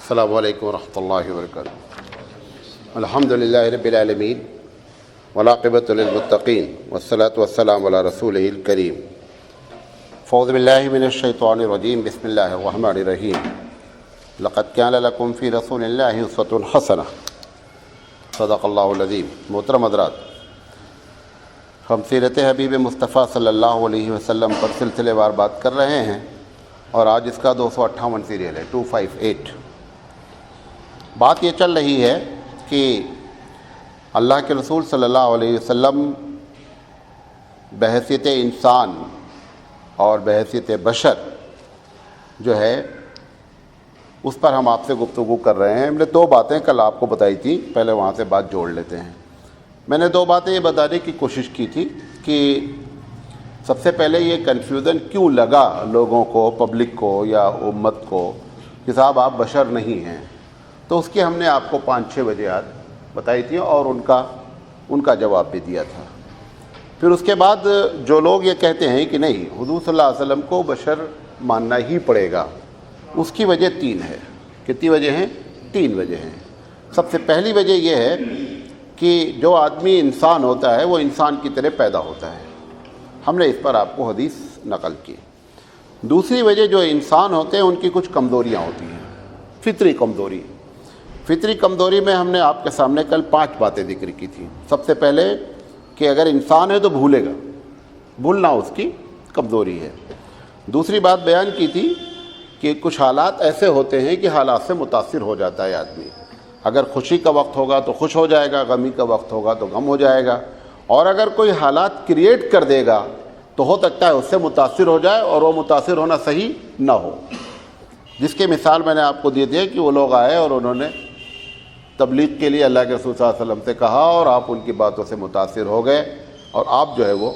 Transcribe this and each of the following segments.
السلام علیکم ورحمۃ اللہ وبرکاتہ. الحمد للہ رب العالمین والعاقبۃ للمتقین والصلاۃ والسلام علی رسولہ الکریم. اعوذ باللہ من الشیطان الرجیم. بسم اللہ الرحمن الرحیم. لقد کان لکم فی رسول اللہ اسوۃ حسنہ. صدق اللہ العظیم. محترم حضرات، ہم سیرت حبیب مصطفیٰ صلی اللہ علیہ وسلم پر سلسلے وار بات کر رہے ہیں اور آج اس کا 258 سیریل ہے، 258. بات یہ چل رہی ہے کہ اللہ کے رسول صلی اللہ علیہ وسلم بحیثیت انسان اور بحیثیت بشر جو ہے اس پر ہم آپ سے گفتگو کر رہے ہیں. ہم نے 2 باتیں کل آپ کو بتائی تھی، پہلے وہاں سے بات جوڑ لیتے ہیں. میں نے 2 باتیں یہ بتانے کی کوشش کی تھی کہ سب سے پہلے یہ کنفیوژن کیوں لگا لوگوں کو، پبلک کو یا امت کو کہ صاحب آپ بشر نہیں ہیں. تو اس کی ہم نے آپ کو 5-6 وجوہات بتائی تھی اور ان کا جواب بھی دیا تھا. پھر اس کے بعد جو لوگ یہ کہتے ہیں کہ نہیں حضور صلی اللہ علیہ وسلم کو بشر ماننا ہی پڑے گا، اس کی وجہ 3 ہے. کتنی وجہ ہیں؟ 3 وجہ ہیں. سب سے پہلی وجہ یہ ہے کہ جو آدمی انسان ہوتا ہے وہ انسان کی طرح پیدا ہوتا ہے. ہم نے اس پر آپ کو حدیث نقل کی. دوسری وجہ جو انسان ہوتے ہیں ان کی کچھ کمزوریاں ہوتی ہیں، فطری کمزوری. فطری کمزوری میں ہم نے آپ کے سامنے کل 5 باتیں ذکر کی تھیں. سب سے پہلے کہ اگر انسان ہے تو بھولے گا، بھولنا اس کی کمزوری ہے. دوسری بات بیان کی تھی کہ کچھ حالات ایسے ہوتے ہیں کہ حالات سے متاثر ہو جاتا ہے آدمی. اگر خوشی کا وقت ہوگا تو خوش ہو جائے گا، غمی کا وقت ہوگا تو غم ہو جائے گا. اور اگر کوئی حالات کریٹ کر دے گا تو ہو سکتا ہے اس سے متاثر ہو جائے اور وہ متاثر ہونا صحیح نہ ہو. جس کے مثال میں نے آپ کو دی تھی کہ وہ لوگ آئے اور انہوں نے تبلیغ کے لیے اللہ کے رسول صلی اللہ علیہ وسلم سے کہا اور آپ ان کی باتوں سے متاثر ہو گئے اور آپ جو ہے وہ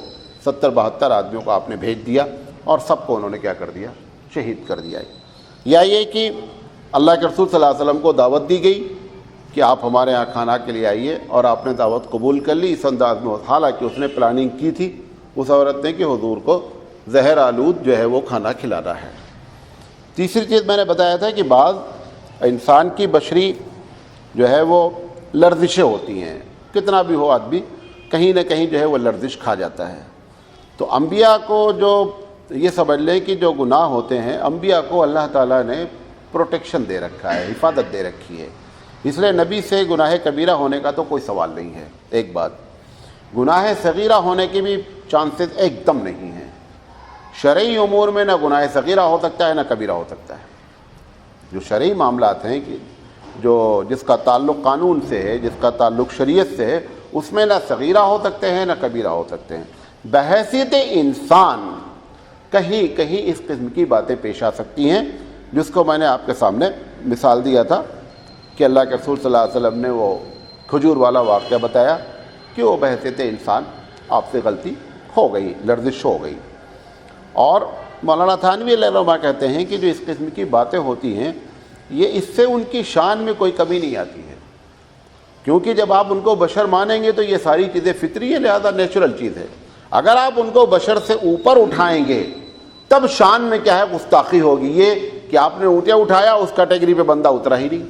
70-72 آدمیوں کو آپ نے بھیج دیا اور سب کو انہوں نے کیا کر دیا؟ شہید کر دیا. یا یہ کہ اللہ کے رسول صلی اللہ علیہ وسلم کو دعوت دی گئی کہ آپ ہمارے یہاں کھانا کے لیے آئیے اور آپ نے دعوت قبول کر لی اس انداز میں، حالانکہ اس نے پلاننگ کی تھی اس عورت نے کہ حضور کو زہر آلود جو ہے وہ کھانا کھلانا ہے. تیسری چیز میں نے بتایا تھا کہ بعض انسان کی بشری جو ہے وہ لرزشیں ہوتی ہیں. کتنا بھی ہو آدمی کہیں نہ کہیں جو ہے وہ لرزش کھا جاتا ہے. تو انبیاء کو جو یہ سمجھ لیں کہ جو گناہ ہوتے ہیں انبیاء کو اللہ تعالیٰ نے پروٹیکشن دے رکھا ہے، حفاظت دے رکھی ہے. اس لیے نبی سے گناہ کبیرہ ہونے کا تو کوئی سوال نہیں ہے. ایک بات، گناہ صغیرہ ہونے کے بھی چانسز ایک دم نہیں ہیں. شرعی امور میں نہ گناہ صغیرہ ہو سکتا ہے نہ کبیرہ ہو سکتا ہے. جو شرعی معاملات ہیں کہ جس کا تعلق قانون سے ہے، جس کا تعلق شریعت سے ہے، اس میں نہ صغیرہ ہو سکتے ہیں نہ کبیرہ ہو سکتے ہیں. بحیثیت انسان کہیں کہیں اس قسم کی باتیں پیش آ سکتی ہیں، جس کو میں نے آپ کے سامنے مثال دیا تھا کہ اللہ کے رسول صلی اللہ علیہ وسلم نے وہ کھجور والا واقعہ بتایا کہ وہ بحیثیت انسان آپ سے غلطی ہو گئی، لرزش ہو گئی. اور مولانا تھانوی علیہ رحمہ کہتے ہیں کہ جو اس قسم کی باتیں ہوتی ہیں یہ اس سے ان کی شان میں کوئی کمی نہیں آتی ہے، کیونکہ جب آپ ان کو بشر مانیں گے تو یہ ساری چیزیں فطری ہے، لہذا نیچرل چیز ہے. اگر آپ ان کو بشر سے اوپر اٹھائیں گے تب شان میں کیا ہے؟ گستاخی ہوگی. یہ کہ آپ نے اونٹیاں اٹھایا اس کیٹیگری پہ بندہ اترا ہی نہیں.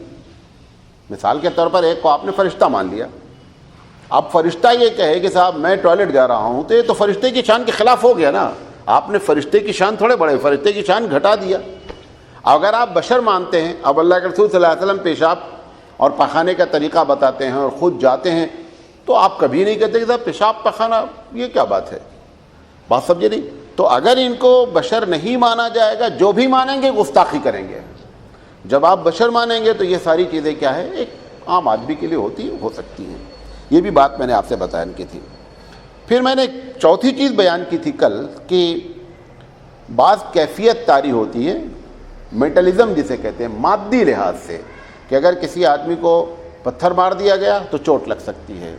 مثال کے طور پر ایک کو آپ نے فرشتہ مان لیا. اب فرشتہ یہ کہے کہ صاحب میں ٹوائلٹ جا رہا ہوں تو یہ تو فرشتے کی شان کے خلاف ہو گیا نا. آپ نے فرشتے کی شان تھوڑے بڑے، فرشتے کی شان گھٹا دیا. اگر آپ بشر مانتے ہیں، اب اللہ کے رسول صلی اللہ علیہ وسلم پیشاب اور پخانے کا طریقہ بتاتے ہیں اور خود جاتے ہیں تو آپ کبھی نہیں کہتے کہ صاحب پیشاب پخانا یہ کیا بات ہے؟ بات سمجھے نہیں؟ تو اگر ان کو بشر نہیں مانا جائے گا، جو بھی مانیں گے گستاخی کریں گے. جب آپ بشر مانیں گے تو یہ ساری چیزیں کیا ہے؟ ایک عام آدمی کے لیے ہو سکتی ہیں. یہ بھی بات میں نے آپ سے بیان کی تھی. پھر میں نے چوتھی چیز بیان کی تھی کل کہ بعض کیفیت طاری ہوتی ہے، میٹلزم جسے کہتے ہیں، مادی لحاظ سے، کہ اگر کسی آدمی کو پتھر مار دیا گیا تو چوٹ لگ سکتی ہے،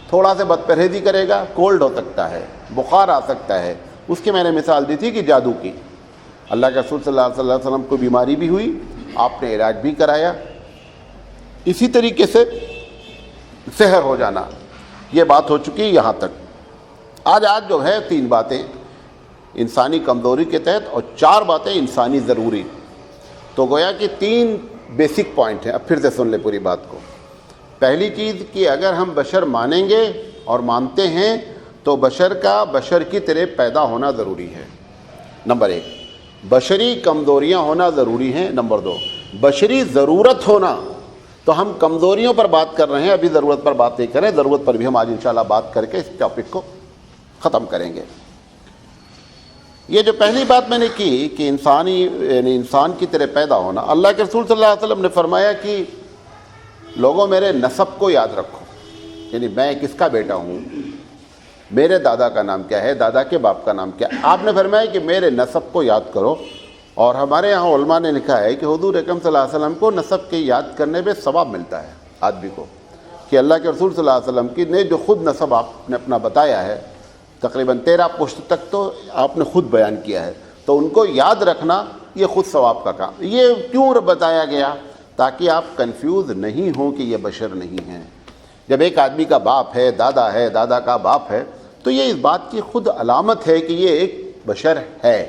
تھوڑا سے بد پرہیزی کرے گا کولڈ ہو سکتا ہے، بخار آ سکتا ہے. اس کی میں نے مثال دی تھی کہ جادو کی. اللہ کے رسول صلی اللہ علیہ وسلم کو بیماری بھی ہوئی، آپ نے علاج بھی کرایا. اسی طریقے سے سحر ہو جانا، یہ بات ہو چکی یہاں تک. آج جو ہے 3 باتیں انسانی کمزوری کے تحت اور 4 باتیں انسانی ضروری. تو گویا کہ 3 بیسک پوائنٹ ہیں. اب پھر سے سن لیں پوری بات کو. پہلی چیز کہ اگر ہم بشر مانیں گے اور مانتے ہیں تو بشر کا بشر کی طرح پیدا ہونا ضروری ہے. نمبر 1 بشری کمزوریاں ہونا ضروری ہیں. نمبر 2 بشری ضرورت ہونا. تو ہم کمزوریوں پر بات کر رہے ہیں, ابھی ضرورت پر بات نہیں کریں. ضرورت پر بھی ہم آج انشاءاللہ بات کر کے اس ٹاپک کو ختم کریں گے. یہ جو پہلی بات میں نے کی کہ یعنی انسان کی طرح پیدا ہونا, اللہ کے رسول صلی اللہ علیہ وسلم نے فرمایا کہ لوگوں میرے نسب کو یاد رکھو, یعنی میں کس کا بیٹا ہوں, میرے دادا کا نام کیا ہے, دادا کے باپ کا نام کیا ہے. آپ نے فرمایا کہ میرے نسب کو یاد کرو. اور ہمارے یہاں علماء نے لکھا ہے کہ حضور اکرم صلی اللہ علیہ وسلم کو نسب کے یاد کرنے میں ثواب ملتا ہے آدمی کو, کہ اللہ کے رسول صلی اللہ علیہ وسلم کی نے جو خود نسب آپ نے اپنا بتایا ہے, تقریباً 13 پشت تک تو آپ نے خود بیان کیا ہے, تو ان کو یاد رکھنا یہ خود ثواب کا کام. یہ کیوں بتایا گیا؟ تاکہ آپ کنفیوز نہیں ہوں کہ یہ بشر نہیں ہیں. جب ایک آدمی کا باپ ہے, دادا ہے, دادا کا باپ ہے, تو یہ اس بات کی خود علامت ہے کہ یہ ایک بشر ہے.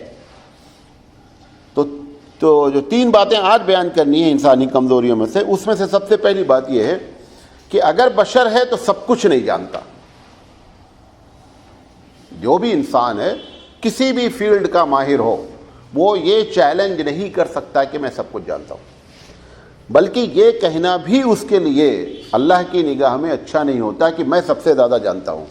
تو جو 3 باتیں آج بیان کرنی ہیں انسانی کمزوریوں میں سے, اس میں سے سب سے پہلی بات یہ ہے کہ اگر بشر ہے تو سب کچھ نہیں جانتا. جو بھی انسان ہے, کسی بھی فیلڈ کا ماہر ہو, وہ یہ چیلنج نہیں کر سکتا کہ میں سب کچھ جانتا ہوں, بلکہ یہ کہنا بھی اس کے لیے اللہ کی نگاہ میں اچھا نہیں ہوتا کہ میں سب سے زیادہ جانتا ہوں.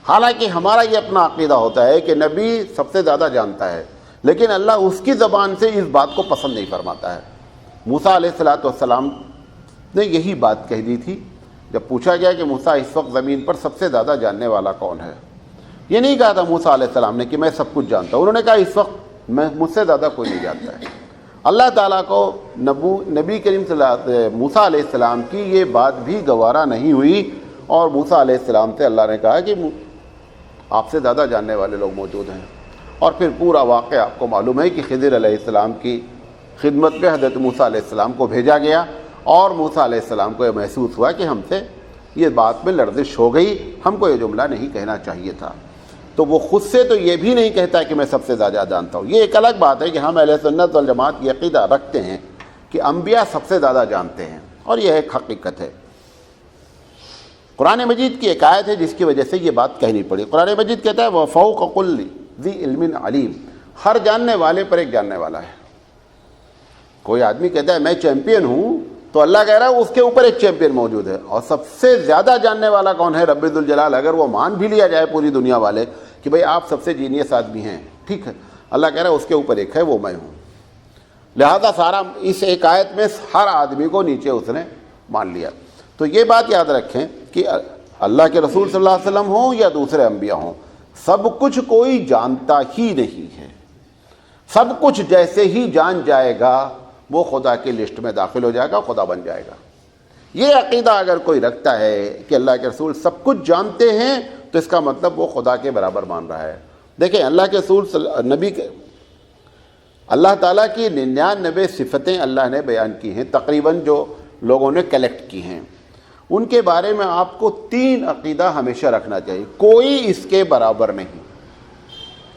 حالانکہ ہمارا یہ اپنا عقیدہ ہوتا ہے کہ نبی سب سے زیادہ جانتا ہے, لیکن اللہ اس کی زبان سے اس بات کو پسند نہیں فرماتا ہے. موسیٰ علیہ السلام نے یہی بات کہہ دی تھی جب پوچھا گیا کہ موسیٰ اس وقت زمین پر سب سے زیادہ جاننے والا کون ہے. یہ نہیں کہا تھا موسیٰ علیہ السلام نے کہ میں سب کچھ جانتا ہوں, انہوں نے کہا اس وقت مجھ سے زیادہ کوئی نہیں جانتا ہے. اللہ تعالیٰ کو نبی کریم موسیٰ علیہ السلام کی یہ بات بھی گوارا نہیں ہوئی, اور موسیٰ علیہ السلام سے اللہ نے کہا کہ آپ سے زیادہ جاننے والے لوگ موجود ہیں. اور پھر پورا واقعہ آپ کو معلوم ہے کہ خضر علیہ السلام کی خدمت میں حضرت موسیٰ علیہ السلام کو بھیجا گیا, اور موسیٰ علیہ السلام کو یہ محسوس ہوا کہ ہم سے یہ بات میں لرزش ہو گئی, ہم کو یہ جملہ نہیں کہنا چاہیے تھا. تو وہ خود سے تو یہ بھی نہیں کہتا کہ میں سب سے زیادہ جانتا ہوں. یہ ایک الگ بات ہے کہ ہم اہل سنت والجماعت یہ عقیدہ رکھتے ہیں کہ انبیاء سب سے زیادہ جانتے ہیں, اور یہ ایک حقیقت ہے. قرآن مجید کی ایک آیت ہے جس کی وجہ سے یہ بات کہنی پڑی. قرآن مجید کہتا ہے وَفَوْقَ كُلِّ ذِي عِلْمٍ عَلِيمٍ, ہر جاننے والے پر ایک جاننے والا ہے. کوئی آدمی کہتا ہے میں چیمپئن ہوں, تو اللہ کہہ رہا ہے اس کے اوپر ایک چیمپئن موجود ہے. اور سب سے زیادہ جاننے والا کون ہے؟ رب ذوالجلال. اگر وہ مان بھی لیا جائے پوری دنیا والے کہ بھئی آپ سب سے جینیس آدمی ہیں, ٹھیک ہے, اللہ کہہ رہا ہے اس کے اوپر ایک ہے, وہ میں ہوں. لہذا سارا اس ایک آیت میں ہر آدمی کو نیچے اس نے مان لیا. تو یہ بات یاد رکھیں کہ اللہ کے رسول صلی اللہ علیہ وسلم ہوں یا دوسرے انبیاء ہوں, سب کچھ کوئی جانتا ہی نہیں ہے. سب کچھ جیسے ہی جان جائے گا وہ خدا کی لسٹ میں داخل ہو جائے گا, خدا بن جائے گا. یہ عقیدہ اگر کوئی رکھتا ہے کہ اللہ کے رسول سب کچھ جانتے ہیں, تو اس کا مطلب وہ خدا کے برابر مان رہا ہے. دیکھیں اللہ کے رسول نبی کے اللہ تعالیٰ کی 99 صفتیں اللہ نے بیان کی ہیں, تقریباً جو لوگوں نے کلیکٹ کی ہیں. ان کے بارے میں آپ کو 3 عقیدہ ہمیشہ رکھنا چاہیے. کوئی اس کے برابر نہیں.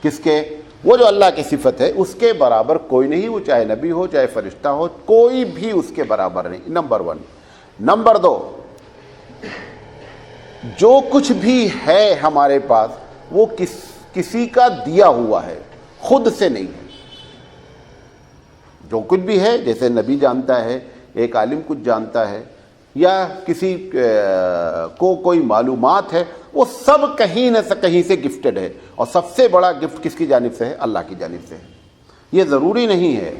کس کے؟ وہ جو اللہ کی صفت ہے اس کے برابر کوئی نہیں, وہ چاہے نبی ہو چاہے فرشتہ ہو, کوئی بھی اس کے برابر نہیں. نمبر 1. نمبر 2, جو کچھ بھی ہے ہمارے پاس وہ کسی کا دیا ہوا ہے, خود سے نہیں ہے. جو کچھ بھی ہے, جیسے نبی جانتا ہے, ایک عالم کچھ جانتا ہے, یا کسی کو کوئی معلومات ہے, وہ سب کہیں نہ کہیں سے گفٹڈ ہے. اور سب سے بڑا گفٹ کس کی جانب سے ہے؟ اللہ کی جانب سے ہے. یہ ضروری نہیں ہے.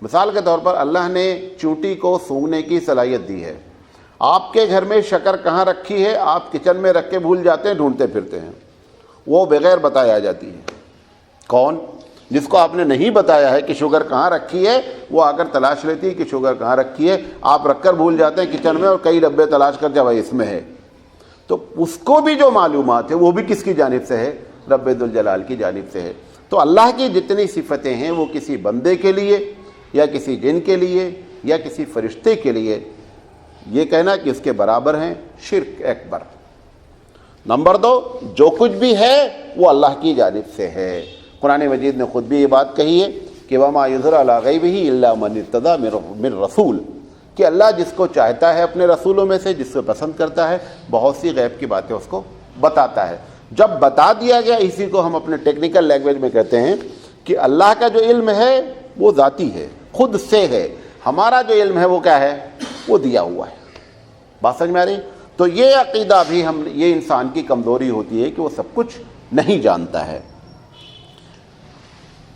مثال کے طور پر اللہ نے چونٹی کو سونگھنے کی صلاحیت دی ہے. آپ کے گھر میں شکر کہاں رکھی ہے آپ کچن میں رکھ کے بھول جاتے ہیں, ڈھونڈتے پھرتے ہیں, وہ بغیر بتایا جاتی ہے. کون؟ جس کو آپ نے نہیں بتایا ہے کہ شوگر کہاں رکھی ہے, وہ آ کر تلاش لیتی ہے کہ شوگر کہاں رکھی ہے. آپ رکھ کر بھول جاتے ہیں کچن میں, اور کئی ڈبے تلاش کر جب اس میں ہے. تو اس کو بھی جو معلومات ہے وہ بھی کس کی جانب سے ہے؟ رب ذوالجلال کی جانب سے ہے. تو اللہ کی جتنی صفتیں ہیں وہ کسی بندے کے لیے یا کسی جن کے لیے یا کسی فرشتے کے لیے یہ کہنا کہ اس کے برابر ہیں, شرک اکبر. نمبر 2, جو کچھ بھی ہے وہ اللہ کی جانب سے ہے. قرآن مجید نے خود بھی یہ بات کہی ہے کہ وَمَا يُظْهِرُ عَلَىٰ غَيْبِهِ إِلَّا مَنِ ارْتَضَىٰ مِن رَّسُولٍ. کہ اللہ جس کو چاہتا ہے اپنے رسولوں میں سے، جس کو پسند کرتا ہے، بہت سی غیب کی باتیں اس کو بتاتا ہے۔ جب بتا دیا گیا، اسی کو ہم اپنے ٹیکنیکل لینگویج میں کہتے ہیں کہ اللہ کا جو علم ہے وہ ذاتی ہے، خود سے ہے، ہمارا جو علم ہے وہ کیا ہے، وہ دیا ہوا ہے۔ بات سمجھ میں آ رہی؟ تو یہ عقیدہ بھی یہ انسان کی کمزوری ہوتی ہے کہ وہ سب کچھ نہیں جانتا ہے۔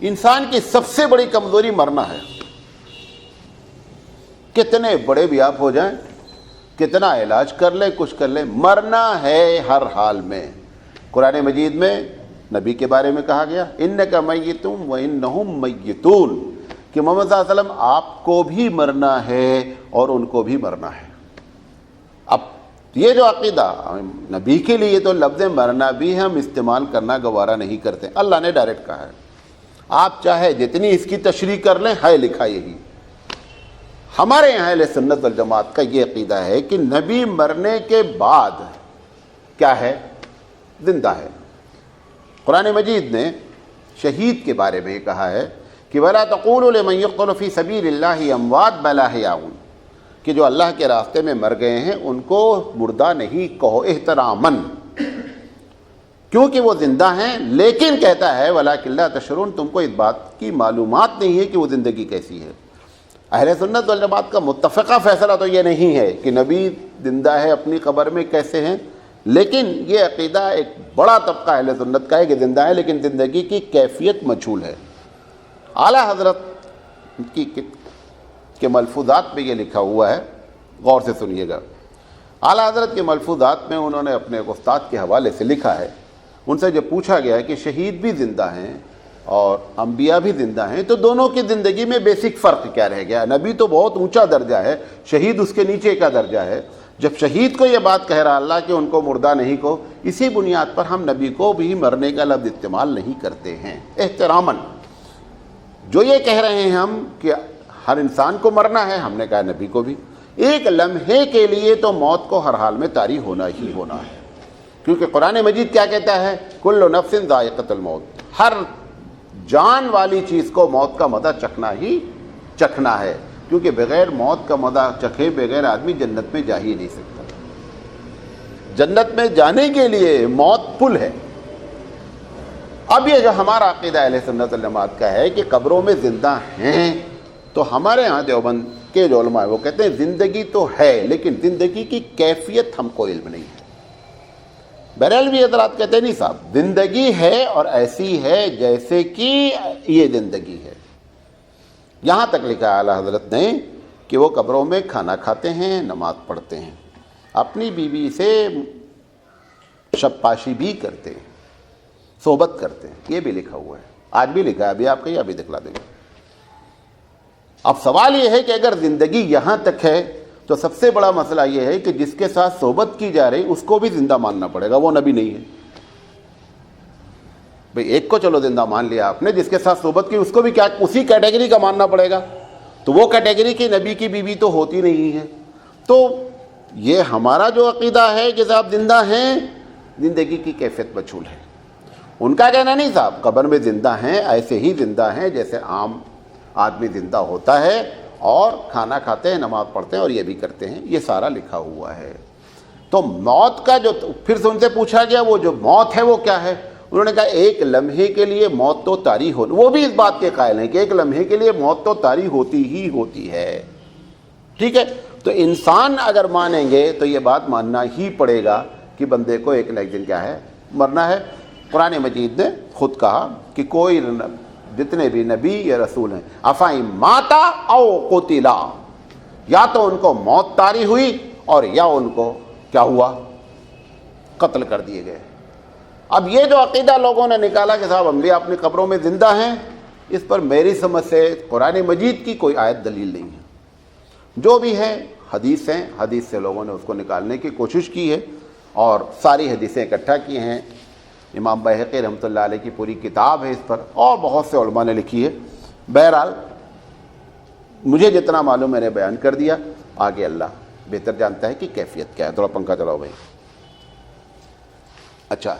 انسان کی سب سے بڑی کمزوری مرنا ہے۔ کتنے بڑے بھی آپ ہو جائیں، کتنا علاج کر لیں، کچھ کر لیں، مرنا ہے ہر حال میں۔ قرآن مجید میں نبی کے بارے میں کہا گیا اِنَّكَ مَيِّتٌ وَإِنَّهُمْ مَيِّتُونَ، کہ محمد صلی اللہ علیہ وسلم آپ کو بھی مرنا ہے اور ان کو بھی مرنا ہے۔ اب یہ جو عقیدہ نبی کے لیے، تو لفظ مرنا بھی ہم استعمال کرنا گوارا نہیں کرتے، اللہ نے ڈائریکٹ کہا ہے۔ آپ چاہے جتنی اس کی تشریح کر لیں، ہے لکھا یہی۔ ہمارے یہاں اہل سنت والجماعت کا یہ عقیدہ ہے کہ نبی مرنے کے بعد کیا ہے، زندہ ہے۔ قرآن مجید نے شہید کے بارے میں یہ کہا ہے کہ وَلَا تَقُولُوا لِمَن يُقْتَلُ فِي سَبِيلِ اللَّهِ أَمْوَاتٌ بَلْ أَحْيَاءٌ، کہ جو اللہ کے راستے میں مر گئے ہیں ان کو مردہ نہیں کہو، احتراماً، کیونکہ وہ زندہ ہیں، لیکن کہتا ہے وَلَٰكِن لَا تَشْعُرُونَ، تم کو اس بات کی معلومات نہیں ہے کہ وہ زندگی کیسی ہے۔ اہل سنت والجماعت کا متفقہ فیصلہ تو یہ نہیں ہے کہ نبی زندہ ہے، اپنی قبر میں کیسے ہیں، لیکن یہ عقیدہ ایک بڑا طبقہ اہل سنت کا ہے کہ زندہ ہے، لیکن زندگی کی کیفیت مجہول ہے۔ اعلیٰ حضرت کے ملفوظات میں یہ لکھا ہوا ہے، غور سے سنیے گا۔ اعلیٰ حضرت کے ملفوظات میں انہوں نے اپنے استاد کے حوالے سے لکھا ہے، ان سے جب پوچھا گیا کہ شہید بھی زندہ ہیں اور انبیاء بھی زندہ ہیں، تو دونوں کی زندگی میں بیسک فرق کیا رہ گیا؟ نبی تو بہت اونچا درجہ ہے، شہید اس کے نیچے کا درجہ ہے۔ جب شہید کو یہ بات کہہ رہا اللہ کہ ان کو مردہ نہیں کو، اسی بنیاد پر ہم نبی کو بھی مرنے کا لفظ استعمال نہیں کرتے ہیں، احتراماً۔ جو یہ کہہ رہے ہیں ہم کہ ہر انسان کو مرنا ہے، ہم نے کہا نبی کو بھی۔ ایک لمحے کے لیے تو موت کو ہر حال میں طاری ہونا ہی ہونا ہے، کیونکہ قرآن مجید کیا کہتا ہے، کل نفس ذائقۃ الموت، ہر جان والی چیز کو موت کا مزہ چکھنا ہی چکھنا ہے، کیونکہ بغیر موت کا مزہ چکھے بغیر آدمی جنت میں جا ہی نہیں سکتا۔ جنت میں جانے کے لیے موت پل ہے۔ اب یہ جو ہمارا عقیدہ اہل سنت والجماعت کا ہے کہ قبروں میں زندہ ہیں، تو ہمارے ہاں دیوبند کے جو علماء وہ کہتے ہیں زندگی تو ہے، لیکن زندگی کی کیفیت ہم کو علم نہیں ہے۔ بریلوی حضرات کہتے ہیں نہیں صاحب، زندگی ہے اور ایسی ہے جیسے کہ یہ زندگی ہے۔ یہاں تک لکھا اعلیٰ حضرت نے کہ وہ قبروں میں کھانا کھاتے ہیں، نماز پڑھتے ہیں، اپنی بیوی سے شب پاشی بھی کرتے ہیں، صحبت کرتے ہیں، یہ بھی لکھا ہوا ہے، آج بھی لکھا ہے، ابھی آپ کہیں ابھی دکھلا دیں گے۔ اب سوال یہ ہے کہ اگر زندگی یہاں تک ہے تو سب سے بڑا مسئلہ یہ ہے کہ جس کے ساتھ صحبت کی جا رہی اس کو بھی زندہ ماننا پڑے گا، وہ نبی نہیں ہے۔ بھئی ایک کو چلو زندہ مان لیا آپ نے، جس کے ساتھ صحبت کی اس کو بھی کیا اسی کیٹیگری کا ماننا پڑے گا؟ تو وہ کیٹیگری کی نبی کی بیوی تو ہوتی نہیں ہے۔ تو یہ ہمارا جو عقیدہ ہے کہ صاحب زندہ ہیں، زندگی کی کیفیت مجہول ہے۔ ان کا کہنا نہیں صاحب قبر میں زندہ ہیں، ایسے ہی زندہ ہیں جیسے عام آدمی زندہ ہوتا ہے، اور کھانا کھاتے ہیں، نماز پڑھتے ہیں، اور یہ بھی کرتے ہیں، یہ سارا لکھا ہوا ہے۔ تو موت کا جو پھر سے ان سے پوچھا گیا وہ جو موت ہے وہ کیا ہے؟ انہوں نے کہا ایک لمحے کے لیے موت تو طاری ہو، وہ بھی اس بات کے قائل ہیں کہ ایک لمحے کے لیے موت تو طاری ہوتی ہی ہوتی ہے۔ ٹھیک ہے، تو انسان اگر مانیں گے تو یہ بات ماننا ہی پڑے گا کہ بندے کو ایک نہ ایک دن کیا ہے، مرنا ہے۔ قرآن مجید نے خود کہا کہ کوئی جتنے بھی نبی یا رسول ہیں افائن ماتا او قتلا، یا تو ان کو موت طاری ہوئی اور یا ان کو کیا ہوا، قتل کر دیے گئے۔ اب یہ جو عقیدہ لوگوں نے نکالا کہ صاحب انبیاء اپنی قبروں میں زندہ ہیں، اس پر میری سمجھ سے قرآن مجید کی کوئی آیت دلیل نہیں ہے۔ جو بھی ہے حدیث ہیں، حدیث سے لوگوں نے اس کو نکالنے کی کوشش کی ہے اور ساری حدیثیں اکٹھا کی ہیں۔ امام بیہقی رحمۃ اللہ علیہ کی پوری کتاب ہے اس پر، اور بہت سے علماء نے لکھی ہے۔ بہرحال مجھے جتنا معلوم میں نے بیان کر دیا، آگے اللہ بہتر جانتا ہے کہ کیفیت کیا ہے۔ تھوڑا پنکھا چلاؤ بھائی۔ اچھا،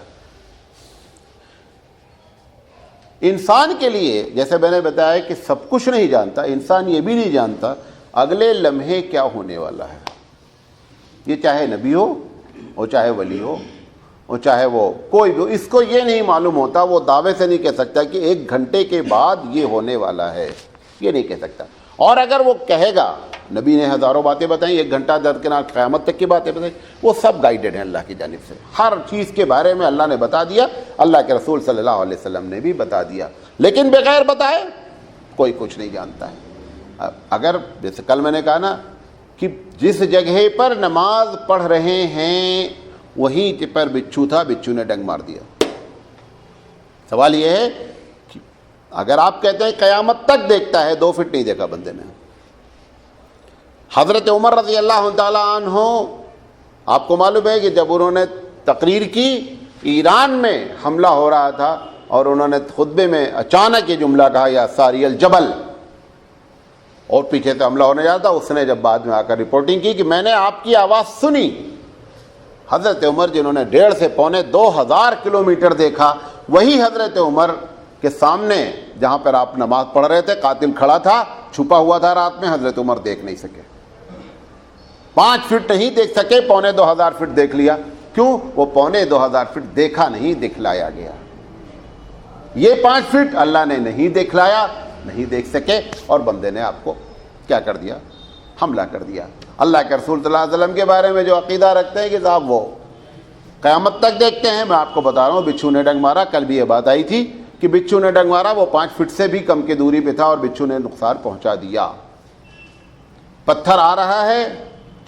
انسان کے لیے جیسے میں نے بتایا کہ سب کچھ نہیں جانتا، انسان یہ بھی نہیں جانتا اگلے لمحے کیا ہونے والا ہے. یہ چاہے نبی ہو اور چاہے ولی ہو اور چاہے وہ کوئی بھی ہو, اس کو یہ نہیں معلوم ہوتا, وہ دعوے سے نہیں کہہ سکتا کہ 1 گھنٹے کے بعد یہ ہونے والا ہے, یہ نہیں کہہ سکتا. اور اگر وہ کہے گا, نبی نے ہزاروں باتیں بتائیں, 1 گھنٹہ درکنار قیامت تک کی باتیں بتائیں, وہ سب گائیڈڈ ہیں اللہ کی جانب سے. ہر چیز کے بارے میں اللہ نے بتا دیا, اللہ کے رسول صلی اللہ علیہ وسلم نے بھی بتا دیا, لیکن بغیر بتائے کوئی کچھ نہیں جانتا ہے. اگر جیسے کل میں نے کہا نا کہ جس جگہ پر نماز پڑھ رہے ہیں وہیں پر بچھو تھا, بچھو نے ڈنگ مار دیا. سوال یہ ہے کہ اگر آپ کہتے ہیں قیامت تک دیکھتا ہے, 2 فٹ نہیں دیکھا بندے نے. حضرت عمر رضی اللہ تعالیٰ عنہ, آپ کو معلوم ہے کہ جب انہوں نے تقریر کی, ایران میں حملہ ہو رہا تھا اور انہوں نے خطبے میں اچانک یہ جملہ کہا, یا ساری الجبل, اور پیچھے سے حملہ ہونے جاتا. اس نے جب بعد میں آ کر رپورٹنگ کی کہ میں نے آپ کی آواز سنی. حضرت عمر جنہوں نے 1.5 سے پونے 2,000 کلومیٹر دیکھا, وہی حضرت عمر کے سامنے جہاں پر آپ نماز پڑھ رہے تھے قاتل کھڑا تھا, چھپا ہوا تھا رات میں, حضرت عمر دیکھ نہیں سکے. 5 فٹ نہیں دیکھ سکے, پونے 2,000 فٹ دیکھ لیا. کیوں؟ وہ پونے 2,000 فٹ دیکھا نہیں, دکھلایا گیا. یہ 5 فٹ اللہ نے نہیں دکھلایا, نہیں دیکھ سکے, اور بندے نے آپ کو کیا کر دیا, حملہ کر دیا. اللہ کے رسول صلی اللہ علیہ وسلم کے بارے میں جو عقیدہ رکھتے ہیں کہ صاحب وہ قیامت تک دیکھتے ہیں, میں آپ کو بتا رہا ہوں بچھو نے ڈنگ مارا. کل بھی یہ بات آئی تھی کہ بچھو نے ڈنگ مارا, وہ 5 فٹ سے بھی کم کی دوری پہ تھا اور بچھو نے نقصان پہنچا دیا. پتھر آ رہا ہے,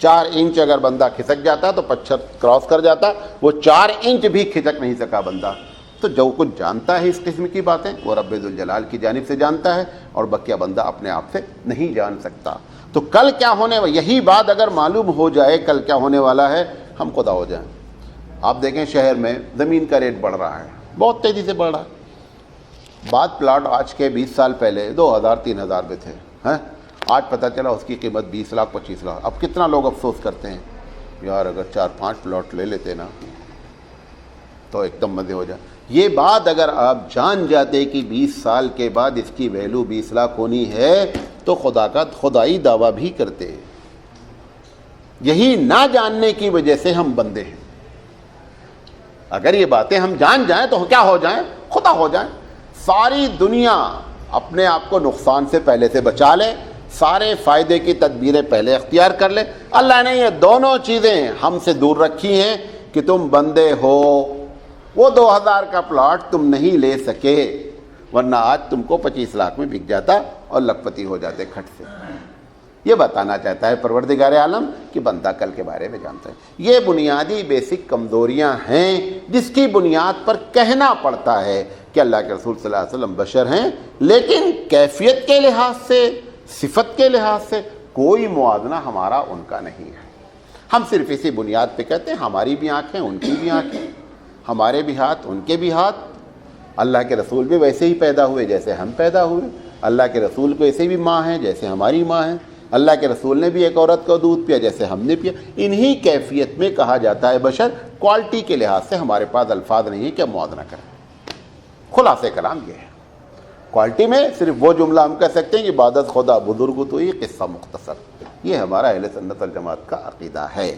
4 انچ اگر بندہ کھسک جاتا تو پتھر کراس کر جاتا, وہ 4 انچ بھی کھسک نہیں سکا بندہ. تو جو کچھ جانتا ہے اس قسم کی باتیں وہ رب ذوالجلال کی جانب سے جانتا ہے, اور بقیہ بندہ اپنے آپ سے نہیں جان سکتا. تو کل کیا ہونے, یہی بات اگر معلوم ہو جائے کل کیا ہونے والا ہے, ہم خدا ہو جائیں. آپ دیکھیں شہر میں زمین کا ریٹ بڑھ رہا ہے, بہت تیزی سے بڑھ رہا ہے. بعض پلاٹ آج کے 20 سال پہلے 2,000-3,000 میں تھے, آج پتہ چلا اس کی قیمت 20 لاکھ 25 لاکھ. اب کتنا لوگ افسوس کرتے ہیں, یار اگر 4-5 پلاٹ لے لیتے نا تو ایک دم مزے ہو جائے. یہ بات اگر آپ جان جاتے کہ 20 سال کے بعد اس کی ویلو 20 لاکھ ہونی ہے تو خدا کا خدائی دعویٰ بھی کرتے. یہی نہ جاننے کی وجہ سے ہم بندے ہیں. اگر یہ باتیں ہم جان جائیں تو کیا ہو جائیں, خدا ہو جائیں. ساری دنیا اپنے آپ کو نقصان سے پہلے سے بچا لے, سارے فائدے کی تدبیریں پہلے اختیار کر لے. اللہ نے یہ دونوں چیزیں ہم سے دور رکھی ہیں کہ تم بندے ہو. وہ 2,000 کا پلاٹ تم نہیں لے سکے, ورنہ آج تم کو 25 لاکھ میں بک جاتا اور لکھپتی ہو جاتے کھٹ سے. یہ بتانا چاہتا ہے پروردگار عالم کہ بندہ کل کے بارے میں جانتا ہے. یہ بنیادی بیسک کمزوریاں ہیں جس کی بنیاد پر کہنا پڑتا ہے کہ اللہ کے رسول صلی اللہ علیہ وسلم بشر ہیں, لیکن کیفیت کے لحاظ سے, صفت کے لحاظ سے کوئی موازنہ ہمارا ان کا نہیں ہے. ہم صرف اسی بنیاد پہ کہتے ہیں ہماری بھی آنکھیں ان کی بھی آنکھیں, ہمارے بھی ہاتھ ان کے بھی ہاتھ. اللہ کے رسول بھی ویسے ہی پیدا ہوئے جیسے ہم پیدا ہوئے. اللہ کے رسول کو ایسے بھی ماں ہیں جیسے ہماری ماں ہیں. اللہ کے رسول نے بھی ایک عورت کو دودھ پیا جیسے ہم نے پیا. انہی کیفیت میں کہا جاتا ہے بشر. کوالٹی کے لحاظ سے ہمارے پاس الفاظ نہیں ہے کہ ہم موازنہ کریں. خلاصے کلام یہ ہے. کوالٹی میں صرف وہ جملہ ہم کہہ سکتے ہیں کہ عبادت خدا بزرگ تو یہ قصہ مختصر. یہ ہمارا اہل سنت والجماعت کا عقیدہ ہے.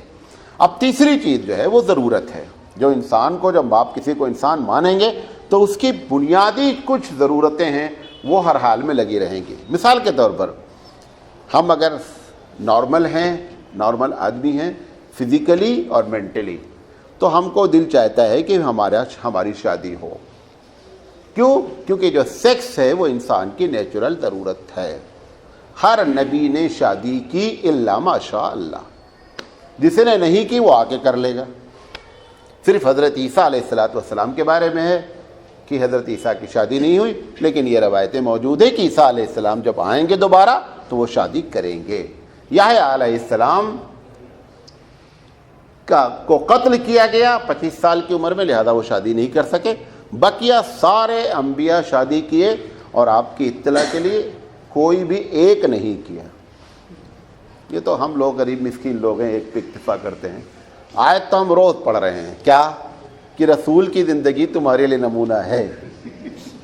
اب تیسری چیز جو ہے وہ ضرورت ہے. جو انسان کو, جب آپ کسی کو انسان مانیں گے تو اس کی بنیادی کچھ ضرورتیں ہیں وہ ہر حال میں لگی رہیں گی. مثال کے طور پر ہم اگر نارمل ہیں, نارمل آدمی ہیں فزیکلی اور مینٹلی, تو ہم کو دل چاہتا ہے کہ ہماری شادی ہو. کیوں؟ کیونکہ جو سیکس ہے وہ انسان کی نیچرل ضرورت ہے. ہر نبی نے شادی کی الا ماشاء اللہ. جس نے نہیں کی وہ آ کے کر لے گا. صرف حضرت عیسیٰ علیہ السلام کے بارے میں ہے کہ حضرت عیسیٰ کی شادی نہیں ہوئی, لیکن یہ روایتیں موجود ہیں کہ عیسیٰ علیہ السلام جب آئیں گے دوبارہ تو وہ شادی کریں گے. یحییٰ علیہ السلام کو قتل کیا گیا 25 سال کی عمر میں, لہذا وہ شادی نہیں کر سکے. بقیہ سارے انبیاء شادی کیے, اور آپ کی اطلاع کے لیے کوئی بھی ایک نہیں کیا. یہ تو ہم لوگ غریب مسکین لوگ ہیں, ایک پہ اکتفا کرتے ہیں. آیت تو ہم روز پڑھ رہے ہیں کیا کہ رسول کی زندگی تمہارے لیے نمونہ ہے,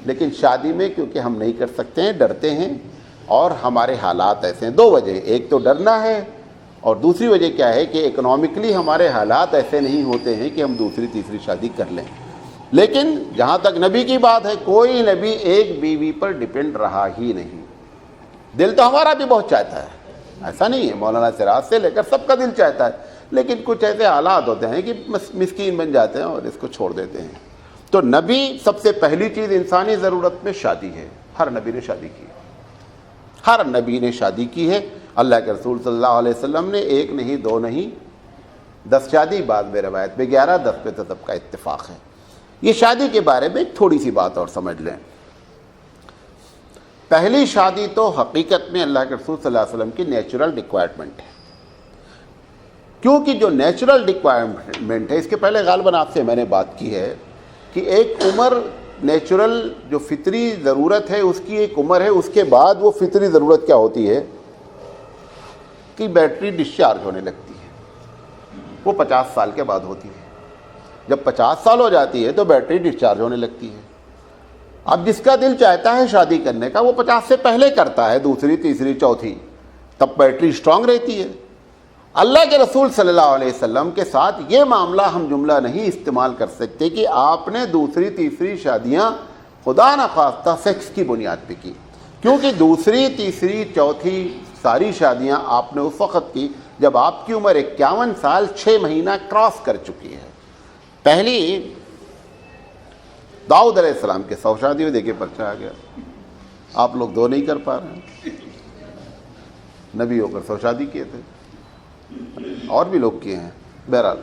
لیکن شادی میں کیونکہ ہم نہیں کر سکتے ہیں, ڈرتے ہیں, اور ہمارے حالات ایسے ہیں. دو وجہ, ایک تو ڈرنا ہے اور دوسری وجہ کیا ہے کہ اکنامکلی ہمارے حالات ایسے نہیں ہوتے ہیں کہ ہم دوسری تیسری شادی کر لیں. لیکن جہاں تک نبی کی بات ہے, کوئی نبی ایک بیوی پر ڈپینڈ رہا ہی نہیں. دل تو ہمارا بھی بہت چاہتا ہے, ایسا نہیں ہے, مولانا سراج سے لے کر سب کا دل چاہتا ہے, لیکن کچھ ایسے حالات ہوتے ہیں کہ مسکین بن جاتے ہیں اور اس کو چھوڑ دیتے ہیں. تو نبی سب سے پہلی چیز انسانی ضرورت میں شادی ہے. ہر نبی نے شادی کی, ہر نبی نے شادی کی ہے. اللہ کے رسول صلی اللہ علیہ وسلم نے ایک نہیں, دو نہیں, 10 شادی, بعد میں روایت میں 11, 10 پہ تو سب کا اتفاق ہے. یہ شادی کے بارے میں ایک تھوڑی سی بات اور سمجھ لیں. پہلی شادی تو حقیقت میں اللہ کے رسول صلی اللہ علیہ وسلم کی نیچرل ریکوائرمنٹ ہے. کیونکہ جو نیچرل ریکوائرمنٹ ہے, اس کے پہلے غالباً آپ سے میں نے بات کی ہے کہ ایک عمر نیچرل جو فطری ضرورت ہے اس کی ایک عمر ہے, اس کے بعد وہ فطری ضرورت کیا ہوتی ہے کہ بیٹری ڈسچارج ہونے لگتی ہے. وہ 50 سال کے بعد ہوتی ہے. جب 50 سال ہو جاتی ہے تو بیٹری ڈسچارج ہونے لگتی ہے. اب جس کا دل چاہتا ہے شادی کرنے کا وہ 50 سے پہلے کرتا ہے, دوسری تیسری چوتھی, تب بیٹری اسٹرانگ رہتی ہے. اللہ کے رسول صلی اللہ علیہ وسلم کے ساتھ یہ معاملہ ہم جملہ نہیں استعمال کر سکتے کہ آپ نے دوسری تیسری شادیاں خدا نخواستہ سیکس کی بنیاد پہ کی, کیونکہ دوسری تیسری چوتھی ساری شادیاں آپ نے اس وقت کی جب آپ کی عمر 51 سال 6 مہینہ کراس کر چکی ہے. پہلی داؤد علیہ السلام کے 100 شادی ہوئی, دیکھیے پرچہ آ گیا. آپ لوگ 2 نہیں کر پا رہے ہیں, نبی ہو کر 100 شادی کیے تھے, اور بھی لوگ کیے ہیں. بہرحال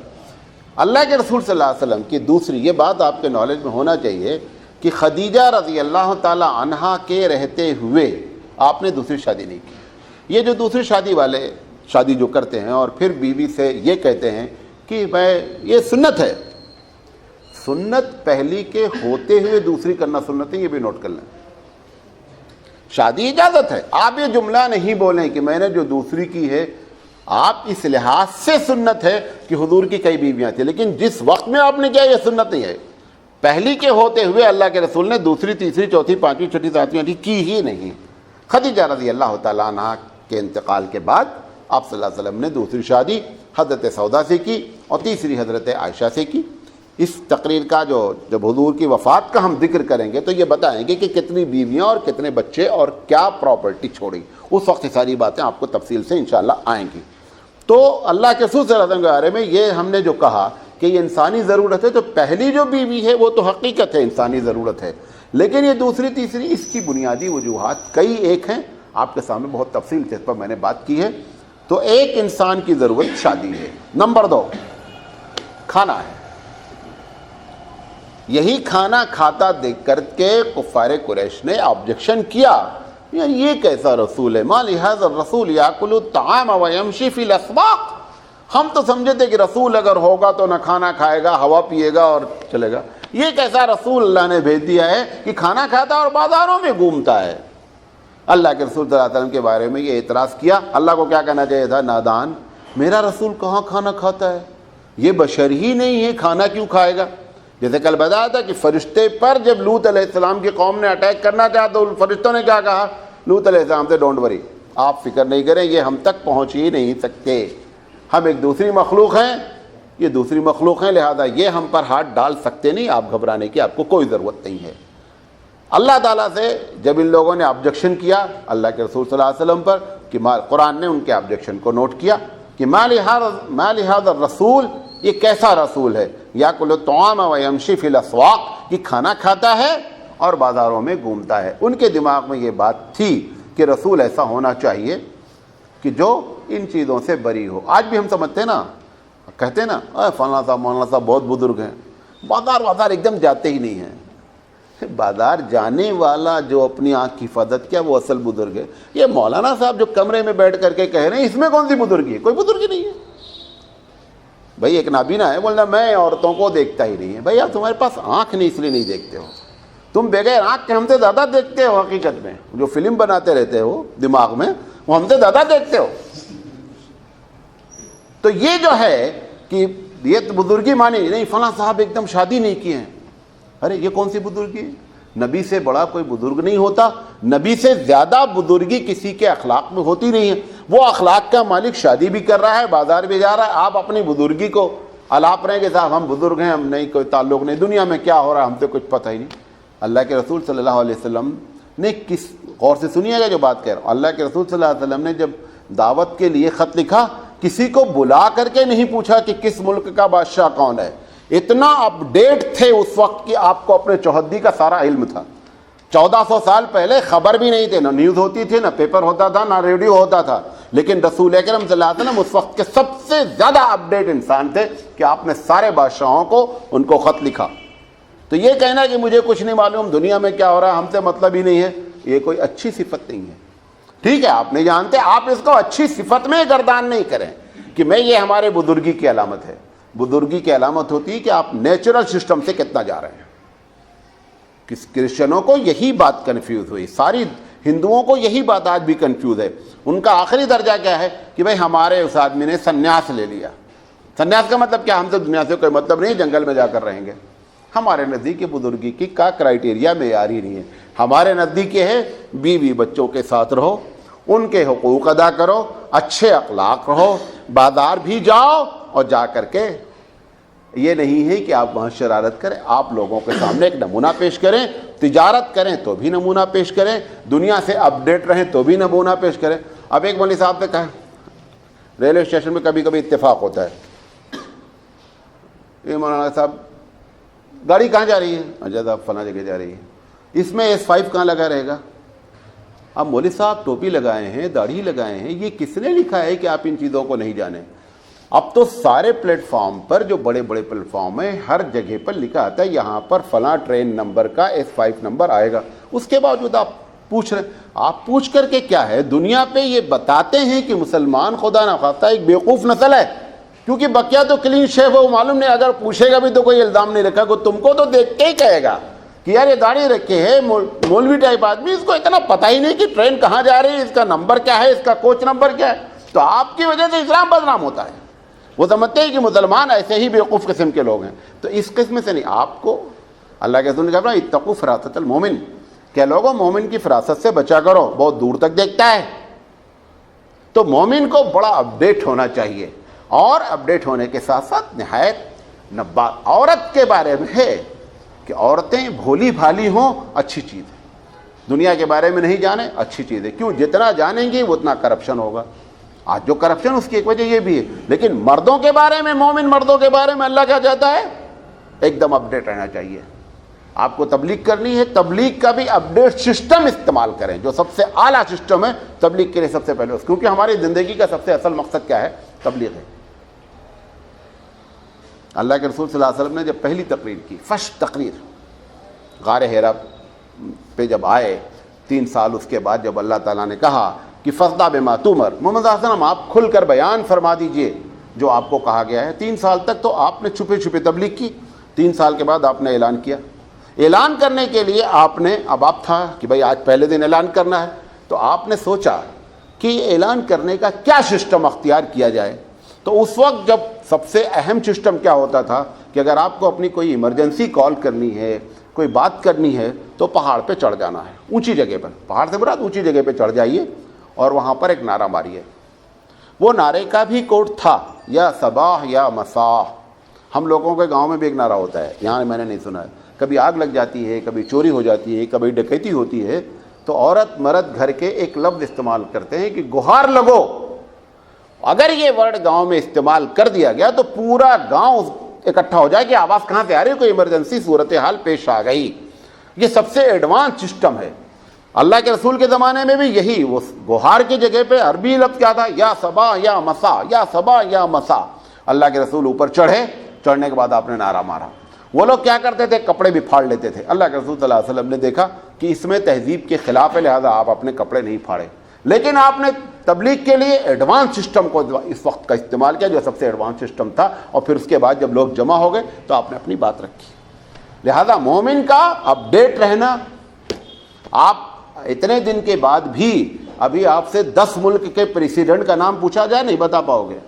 اللہ کے رسول صلی اللہ علیہ وسلم کی دوسری, یہ بات آپ کے نالج میں ہونا چاہیے کہ خدیجہ رضی اللہ تعالی عنہا کے رہتے ہوئے آپ نے دوسری شادی نہیں کی. یہ جو دوسری شادی والے شادی جو کرتے ہیں اور پھر بیوی سے یہ کہتے ہیں کہ میں یہ سنت ہے, سنت پہلی کے ہوتے ہوئے دوسری کرنا سنت ہے, یہ بھی نوٹ کر لیں. شادی اجازت ہے, آپ یہ جملہ نہیں بولیں کہ میں نے جو دوسری کی ہے, آپ اس لحاظ سے سنت ہے کہ حضور کی کئی بیویاں تھیں, لیکن جس وقت میں آپ نے کیا یہ سنت نہیں ہے. پہلی کے ہوتے ہوئے اللہ کے رسول نے دوسری تیسری چوتھی پانچویں چھٹی ساتویں کی ہی نہیں. خدیجہ رضی اللہ تعالیٰ عنہ کے انتقال کے بعد آپ صلی اللہ علیہ وسلم نے دوسری شادی حضرت سودا سے کی اور تیسری حضرت عائشہ سے کی. اس تقریر کا جب حضور کی وفات کا ہم ذکر کریں گے تو یہ بتائیں گے کہ کتنی بیویاں اور کتنے بچے اور کیا پراپرٹی چھوڑی, اس وقت یہ ساری باتیں آپ کو تفصیل سے انشاءاللہ آئیں گی. تو اللہ کے رسول صلی اللہ علیہ وسلم کے بارے میں یہ ہم نے جو کہا کہ یہ انسانی ضرورت ہے, تو پہلی جو بیوی ہے وہ تو حقیقت ہے انسانی ضرورت ہے, لیکن یہ دوسری تیسری اس کی بنیادی وجوہات کئی ایک ہیں, آپ کے سامنے بہت تفصیل سے اس پر میں نے بات کی ہے. تو ایک انسان کی ضرورت شادی ہے. نمبر 2 کھانا ہے. یہی کھانا کھاتا دیکھ کر کے کفار قریش نے آبجیکشن کیا, یار یہ کیسا رسول ہے, ما لہذا الرسول یاکل الطعام ویمشی فی الاسواق. ہم تو سمجھے تھے کہ رسول اگر ہوگا تو نہ کھانا کھائے گا, ہوا پیے گا اور چلے گا. یہ کیسا رسول اللہ نے بھیج دیا ہے کہ کھانا کھاتا اور بازاروں میں گھومتا ہے. اللہ کے رسول صلی اللہ علیہ وسلم کے بارے میں یہ اعتراض کیا. اللہ کو کیا کہنا چاہیے تھا, نادان, میرا رسول کہاں کھانا کھاتا ہے, یہ بشر ہی نہیں ہے, کھانا کیوں کھائے گا. جیسے کل بتایا تھا کہ فرشتے پر جب لوط علیہ السلام کی قوم نے اٹیک کرنا چاہا تو فرشتوں نے کیا کہا لوط علیہ السلام سے, ڈونٹ وری, آپ فکر نہیں کریں, یہ ہم تک پہنچ ہی نہیں سکتے, ہم ایک دوسری مخلوق ہیں, یہ دوسری مخلوق ہیں, لہذا یہ ہم پر ہاتھ ڈال سکتے نہیں, آپ گھبرانے کی آپ کو کوئی ضرورت نہیں ہے. اللہ تعالیٰ سے جب ان لوگوں نے آبجیکشن کیا اللہ کے رسول صلی اللہ علیہ وسلم پر, کہ قرآن نے ان کے آبجیکشن کو نوٹ کیا کہ ما لہذا الرسول, یہ کیسا رسول ہے, یاکل الطعام ویمشی فی الاسواق, یہ کھانا کھاتا ہے اور بازاروں میں گھومتا ہے. ان کے دماغ میں یہ بات تھی کہ رسول ایسا ہونا چاہیے کہ جو ان چیزوں سے بری ہو. آج بھی ہم سمجھتے ہیں نا, کہتے ہیں نا فلاں صاحب مولانا صاحب بہت بزرگ ہیں, بازار ایک دم جاتے ہی نہیں ہیں. بازار جانے والا جو اپنی آنکھ کی حفاظت کیا وہ اصل بزرگ ہے. یہ مولانا صاحب جو کمرے میں بیٹھ کر کے کہہ رہے ہیں اس میں کون سی بزرگی ہے, کوئی بزرگی نہیں ہے. بھائی ایک نابینا ہے بولنا میں عورتوں کو دیکھتا ہی نہیں ہے. بھائی آپ تمہارے پاس آنکھ نہیں اس لیے نہیں دیکھتے ہو, تم بغیر آنکھ کے ہم سے زیادہ دیکھتے ہو. حقیقت میں جو فلم بناتے رہتے ہو دماغ میں وہ ہم سے زیادہ دیکھتے ہو. تو یہ جو ہے کہ یہ بزرگی مانی نہیں, فلاں صاحب ایک دم شادی نہیں کیے ہیں. ارے یہ کون سی بزرگی ہے, نبی سے بڑا کوئی بزرگ نہیں ہوتا, نبی سے زیادہ بزرگی کسی کے اخلاق میں ہوتی نہیں ہے. وہ اخلاق کا مالک شادی بھی کر رہا ہے, بازار بھی جا رہا ہے, آپ اپنی بزرگی کو الاپ رہے ہیں کہ صاحب ہم بزرگ ہیں, ہم نہیں, کوئی تعلق نہیں, دنیا میں کیا ہو رہا ہے ہم سے کچھ پتہ ہی نہیں. اللہ کے رسول صلی اللہ علیہ وسلم نے کس, غور سے سنیے گا جو بات کہہ رہا ہوں, اللہ کے رسول صلی اللہ علیہ وسلم نے جب دعوت کے لیے خط لکھا, کسی کو بلا کر کے نہیں پوچھا کہ کس ملک کا بادشاہ کون ہے. اتنا اپ ڈیٹ تھے اس وقت کہ آپ کو اپنے چوہدی کا سارا علم تھا. 1400 سال پہلے خبر بھی نہیں تھے, نہ نیوز ہوتی تھی, نہ پیپر ہوتا تھا, نہ ریڈیو ہوتا تھا, لیکن رسول اکرم صلی اللہ علیہ وسلم اس وقت کے سب سے زیادہ اپ ڈیٹ انسان تھے کہ آپ نے سارے بادشاہوں کو ان کو خط لکھا. تو یہ کہنا کہ مجھے کچھ نہیں معلوم, دنیا میں کیا ہو رہا ہے ہم سے مطلب ہی نہیں ہے, یہ کوئی اچھی صفت نہیں ہے. ٹھیک ہے, آپ نہیں جانتے, آپ اس کو اچھی صفت میں گردان نہیں کریں کہ میں یہ ہمارے بزرگی کی علامت ہے. بزرگی کی علامت ہوتی ہے کہ آپ نیچرل سسٹم سے کتنا جا رہے ہیں. کرسچنوں کو یہی بات کنفیوز ہوئی, ساری ہندوؤں کو یہی بات آج بھی کنفیوز ہے. ان کا آخری درجہ کیا ہے کہ بھئی ہمارے اس آدمی نے سنیاس لے لیا. سنیاس کا مطلب کیا, ہم سے دنیا سے کوئی مطلب نہیں, جنگل میں جا کر رہیں گے. ہمارے نزدیک بزرگی کی کا کرائٹیریا معیاری نہیں ہے. ہمارے نزدیک ہے بیوی بچوں کے ساتھ رہو, ان کے حقوق ادا کرو, اچھے اخلاق رہو, بازار بھی جاؤ اور جا کر کے یہ نہیں ہے کہ آپ وہاں شرارت کریں, آپ لوگوں کے سامنے ایک نمونہ پیش کریں, تجارت کریں تو بھی نمونہ پیش کریں, دنیا سے اپ ڈیٹ رہیں تو بھی نمونہ پیش کریں. اب ایک مولوی صاحب نے کہا ریلوے اسٹیشن میں کبھی کبھی اتفاق ہوتا ہے, یہ مولانا صاحب گاڑی کہاں جا رہی ہے, اجا صاحب فلاں جگہ جا رہی ہے, اس میں S5 کہاں لگا رہے گا. اب مولوی صاحب ٹوپی لگائے ہیں, داڑھی لگائے ہیں, یہ کس نے لکھا ہے کہ آپ ان چیزوں کو نہیں جانیں. اب تو سارے پلیٹ فارم پر, جو بڑے بڑے پلیٹ فارم ہیں, ہر جگہ پر لکھا آتا ہے یہاں پر فلاں ٹرین نمبر کا S5 نمبر آئے گا. اس کے باوجود آپ پوچھ رہے ہیں, آپ پوچھ کر کے کیا ہے, دنیا پہ یہ بتاتے ہیں کہ مسلمان خدا نخواستہ ایک بیوقوف نسل ہے, کیونکہ بقیہ تو کلین شیف ہو, معلوم نہیں, اگر پوچھے گا بھی تو کوئی الزام نہیں رکھا, کو تم کو تو دیکھ کے ہی کہے گا کہ یار یہ داڑھی رکھے ہے مولوی ٹائپ آدمی, اس کو اتنا پتہ ہی نہیں کہ ٹرین کہاں جا رہی ہے, اس کا نمبر کیا ہے, اس کا کوچ نمبر کیا ہے. تو آپ کی وجہ سے اسلام بدنام ہوتا ہے. وہ سمجھتے ہیں کہ مسلمان ایسے ہی بیوقوف قسم کے لوگ ہیں. تو اس قسم سے نہیں, آپ کو اللہ کے رسول نے کہا اتقوا فراست المومن, کہ لوگوں مومن کی فراست سے بچا کرو, بہت دور تک دیکھتا ہے. تو مومن کو بڑا اپڈیٹ ہونا چاہیے, اور اپڈیٹ ہونے کے ساتھ ساتھ نہایت نبات. عورت کے بارے میں ہے کہ عورتیں بھولی بھالی ہوں, اچھی چیز ہے. دنیا کے بارے میں نہیں جانے, اچھی چیز ہے. کیوں, جتنا جانیں گے اتنا کرپشن ہوگا. آج جو کرپشن, اس کی ایک وجہ یہ بھی ہے. لیکن مردوں کے بارے میں, مومن مردوں کے بارے میں اللہ کیا چاہتا ہے, ایک دم اپڈیٹ رہنا چاہیے. آپ کو تبلیغ کرنی ہے, تبلیغ کا بھی اپڈیٹ سسٹم استعمال کریں, جو سب سے اعلیٰ سسٹم ہے تبلیغ کے لیے سب سے پہلے, کیونکہ ہماری زندگی کا سب سے اصل مقصد کیا ہے, تبلیغ ہے. اللہ کے رسول صلی اللہ علیہ وسلم نے جب پہلی تقریر کی, فرسٹ تقریر, غار حرا پہ جب آئے, 3 سال اس کے بعد جب اللہ تعالیٰ نے کہا کہ فصدع بما تؤمر, محمد صلی اللہ علیہ وسلم آپ کھل کر بیان فرما دیجئے جو آپ کو کہا گیا ہے. 3 سال تک تو آپ نے چھپے چھپے تبلیغ کی, 3 سال کے بعد آپ نے اعلان کیا. اعلان کرنے کے لیے آپ نے, اب آپ تھا کہ بھائی آج پہلے دن اعلان کرنا ہے, تو آپ نے سوچا کہ یہ اعلان کرنے کا کیا سسٹم اختیار کیا جائے. تو اس وقت جب سب سے اہم سسٹم کیا ہوتا تھا کہ اگر آپ کو اپنی کوئی ایمرجنسی کال کرنی ہے, کوئی بات کرنی ہے, تو پہاڑ پہ چڑھ جانا ہے, اونچی جگہ پر, پہاڑ سے مراد اونچی جگہ پہ چڑھ جائیے اور وہاں پر ایک نعرہ ماریے. وہ نعرے کا بھی کوڈ تھا, یا صباح یا مساء. ہم لوگوں کے گاؤں میں بھی ایک نعرہ ہوتا ہے, یہاں میں نے نہیں سنا ہے. کبھی آگ لگ جاتی ہے, کبھی چوری ہو جاتی ہے, کبھی ڈکیتی ہوتی ہے, تو عورت مرد گھر کے ایک لفظ استعمال کرتے ہیں کہ گہار لگو. اگر یہ ورڈ گاؤں میں استعمال کر دیا گیا تو پورا گاؤں اکٹھا ہو جائے کہ آواز کہاں سے آ رہی ہے, کوئی ایمرجنسی صورتحال پیش آ گئی. یہ سب سے ایڈوانس سسٹم ہے. اللہ کے رسول کے زمانے میں بھی یہی, وہ گہار کی جگہ پہ عربی لفظ کیا تھا, یا صبا یا مسا, یا صبا یا مسا. اللہ کے رسول اوپر چڑھے, چڑھنے کے بعد آپ نے نعرہ مارا. وہ لوگ کیا کرتے تھے, کپڑے بھی پھاڑ لیتے تھے. اللہ کے رسول صلی اللہ علیہ وسلم نے دیکھا کہ اس میں تہذیب کے خلاف ہے, لہذا آپ اپنے کپڑے نہیں پھاڑے. لیکن آپ نے تبلیغ کے لیے ایڈوانس سسٹم کو اس وقت کا استعمال کیا, جو سب سے ایڈوانس سسٹم تھا. اور پھر اس کے بعد جب لوگ جمع ہو گئے تو آپ نے اپنی بات رکھی. لہذا مومن کا اپڈیٹ رہنا. آپ اتنے دن کے بعد بھی, ابھی آپ سے 10 ملک کے پریسیڈنٹ کا نام پوچھا جائے نہیں بتا پاؤ گے.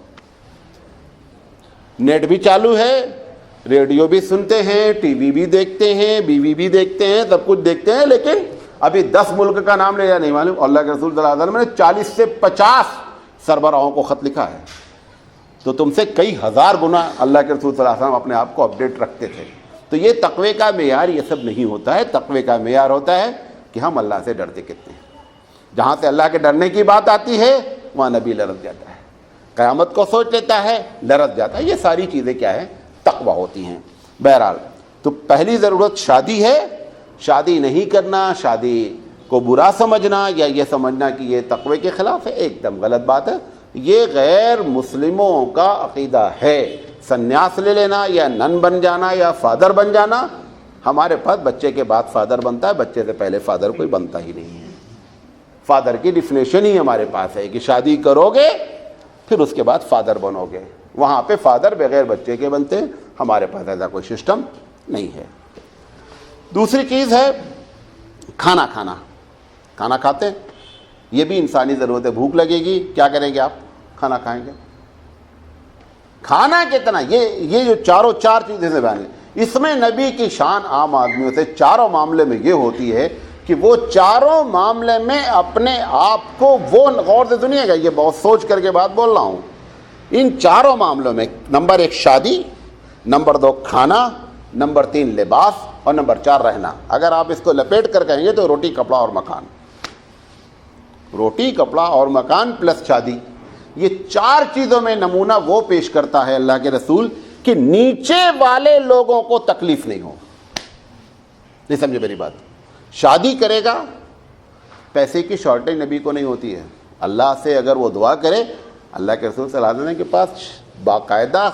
نیٹ بھی چالو ہے, ریڈیو بھی سنتے ہیں, ٹی وی بھی دیکھتے ہیں, بیوی بھی دیکھتے ہیں, سب کچھ دیکھتے ہیں, لیکن ابھی 10 ملک کا نام لیا نہیں معلوم. اللہ کے رسول صلی اللہ علیہ وسلم نے 40 سے 50 سربراہوں کو خط لکھا ہے. تو تم سے کئی ہزار گنا اللہ کے رسول صلی اللہ علیہ وسلم اپنے آپ کو اپڈیٹ رکھتے تھے. تو یہ تقوی کا معیار یہ سب نہیں ہوتا ہے. تقوی کا معیار ہوتا ہے کہ ہم اللہ سے ڈرتے کتنے ہیں. جہاں سے اللہ کے ڈرنے کی بات آتی ہے وہاں نبی لرز جاتا ہے, قیامت کو سوچ لیتا ہے, لرز جاتا ہے. یہ ساری چیزیں کیا ہے؟ تقوی ہوتی ہیں. بہرحال تو پہلی ضرورت شادی ہے. شادی نہیں کرنا, شادی کو برا سمجھنا یا یہ سمجھنا کہ یہ تقوی کے خلاف ہے, ایک دم غلط بات ہے. یہ غیر مسلموں کا عقیدہ ہے. سنیاس لے لینا یا نن بن جانا یا فادر بن جانا, ہمارے پاس بچے کے بعد فادر بنتا ہے, بچے سے پہلے فادر کوئی بنتا ہی نہیں ہے. فادر کی ڈیفینیشن ہی ہمارے پاس ہے کہ شادی کرو گے پھر اس کے بعد فادر بنو گے. وہاں پہ فادر بغیر بچے کے بنتے ہیں. ہمارے پاس ایسا کوئی سسٹم نہیں ہے. دوسری چیز ہے کھانا کھانا. کھانا کھاتے ہیں, یہ بھی انسانی ضرورت ہے. بھوک لگے گی, کیا کریں گے آپ؟ کھانا کھائیں گے. کھانا کتنا, یہ جو چار چیزیں سے بیان ہے, اس میں نبی کی شان عام آدمیوں سے چاروں معاملے میں یہ ہوتی ہے کہ وہ چاروں معاملے میں اپنے آپ کو, وہ غور سے سنیے گا, یہ بہت سوچ کر کے بات بول رہا ہوں, ان چاروں معاملوں میں نمبر 1 شادی, نمبر 2 کھانا, نمبر 3 لباس اور نمبر 4 رہنا. اگر آپ اس کو لپیٹ کر کہیں گے تو روٹی کپڑا اور مکان. روٹی کپڑا اور مکان پلس شادی, یہ 4 چیزوں میں نمونہ وہ پیش کرتا ہے اللہ کے رسول کہ نیچے والے لوگوں کو تکلیف نہیں ہو. نہیں سمجھے میری بات؟ شادی کرے گا, پیسے کی شارٹیج نبی کو نہیں ہوتی ہے. اللہ سے اگر وہ دعا کرے, اللہ کے رسول صلی اللہ علیہ وسلم کے پاس باقاعدہ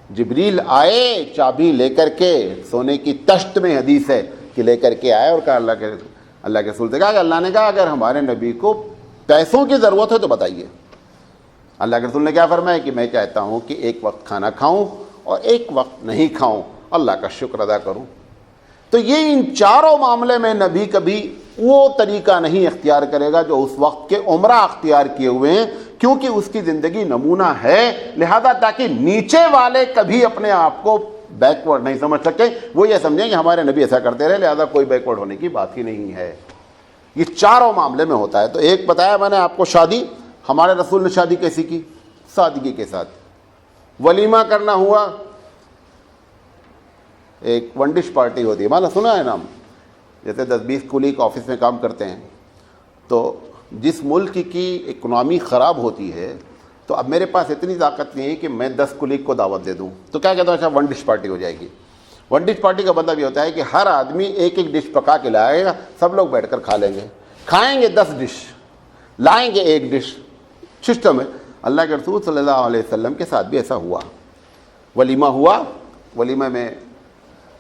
جبریل آئے چابی لے کر کے, سونے کی تشت میں حدیث ہے کہ لے کر کے آئے اور کہا اللہ کے رسول سے کہا کہ اللہ نے کہا اگر ہمارے نبی کو پیسوں کی ضرورت ہے تو بتائیے. اللہ کے رسول نے کیا فرمایا کہ میں چاہتا ہوں کہ ایک وقت کھانا کھاؤں اور ایک وقت نہیں کھاؤں, اللہ کا شکر ادا کروں. تو یہ ان چاروں معاملے میں نبی کبھی وہ طریقہ نہیں اختیار کرے گا جو اس وقت کے عمرہ اختیار کیے ہوئے ہیں, کیونکہ اس کی زندگی نمونہ ہے. لہذا تاکہ نیچے والے کبھی اپنے آپ کو بیکورڈ نہیں سمجھ سکے, وہ یہ سمجھیں کہ ہمارے نبی ایسا کرتے رہے لہذا کوئی بیکورڈ ہونے کی بات ہی نہیں ہے. یہ چاروں معاملے میں ہوتا ہے. تو ایک بتایا میں نے آپ کو شادی, ہمارے رسول نے شادی کیسی کی؟ سادگی کے ساتھ. ولیمہ کرنا ہوا, ایک ون ڈش پارٹی ہوتی ہے, مانا سنا ہے نام, جیسے 10-20 کولیگ آفس میں کام کرتے ہیں, تو جس ملک کی اکنامی خراب ہوتی ہے تو اب میرے پاس اتنی طاقت نہیں ہے کہ میں 10 کولیگ کو دعوت دے دوں, تو کیا کہتا ہوں اچھا ون ڈش پارٹی ہو جائے گی. ون ڈش پارٹی کا مطلب یہ ہوتا ہے کہ ہر آدمی ایک ایک ڈش پکا کے لائے گا, سب لوگ بیٹھ کر کھا لیں گے. کھائیں گے 10 ڈش, لائیں گے ایک ڈش, سسٹم ہے. اللہ کے رسول صلی اللہ علیہ وسلم کے ساتھ بھی ایسا ہوا. ولیمہ ہوا, ولیمہ میں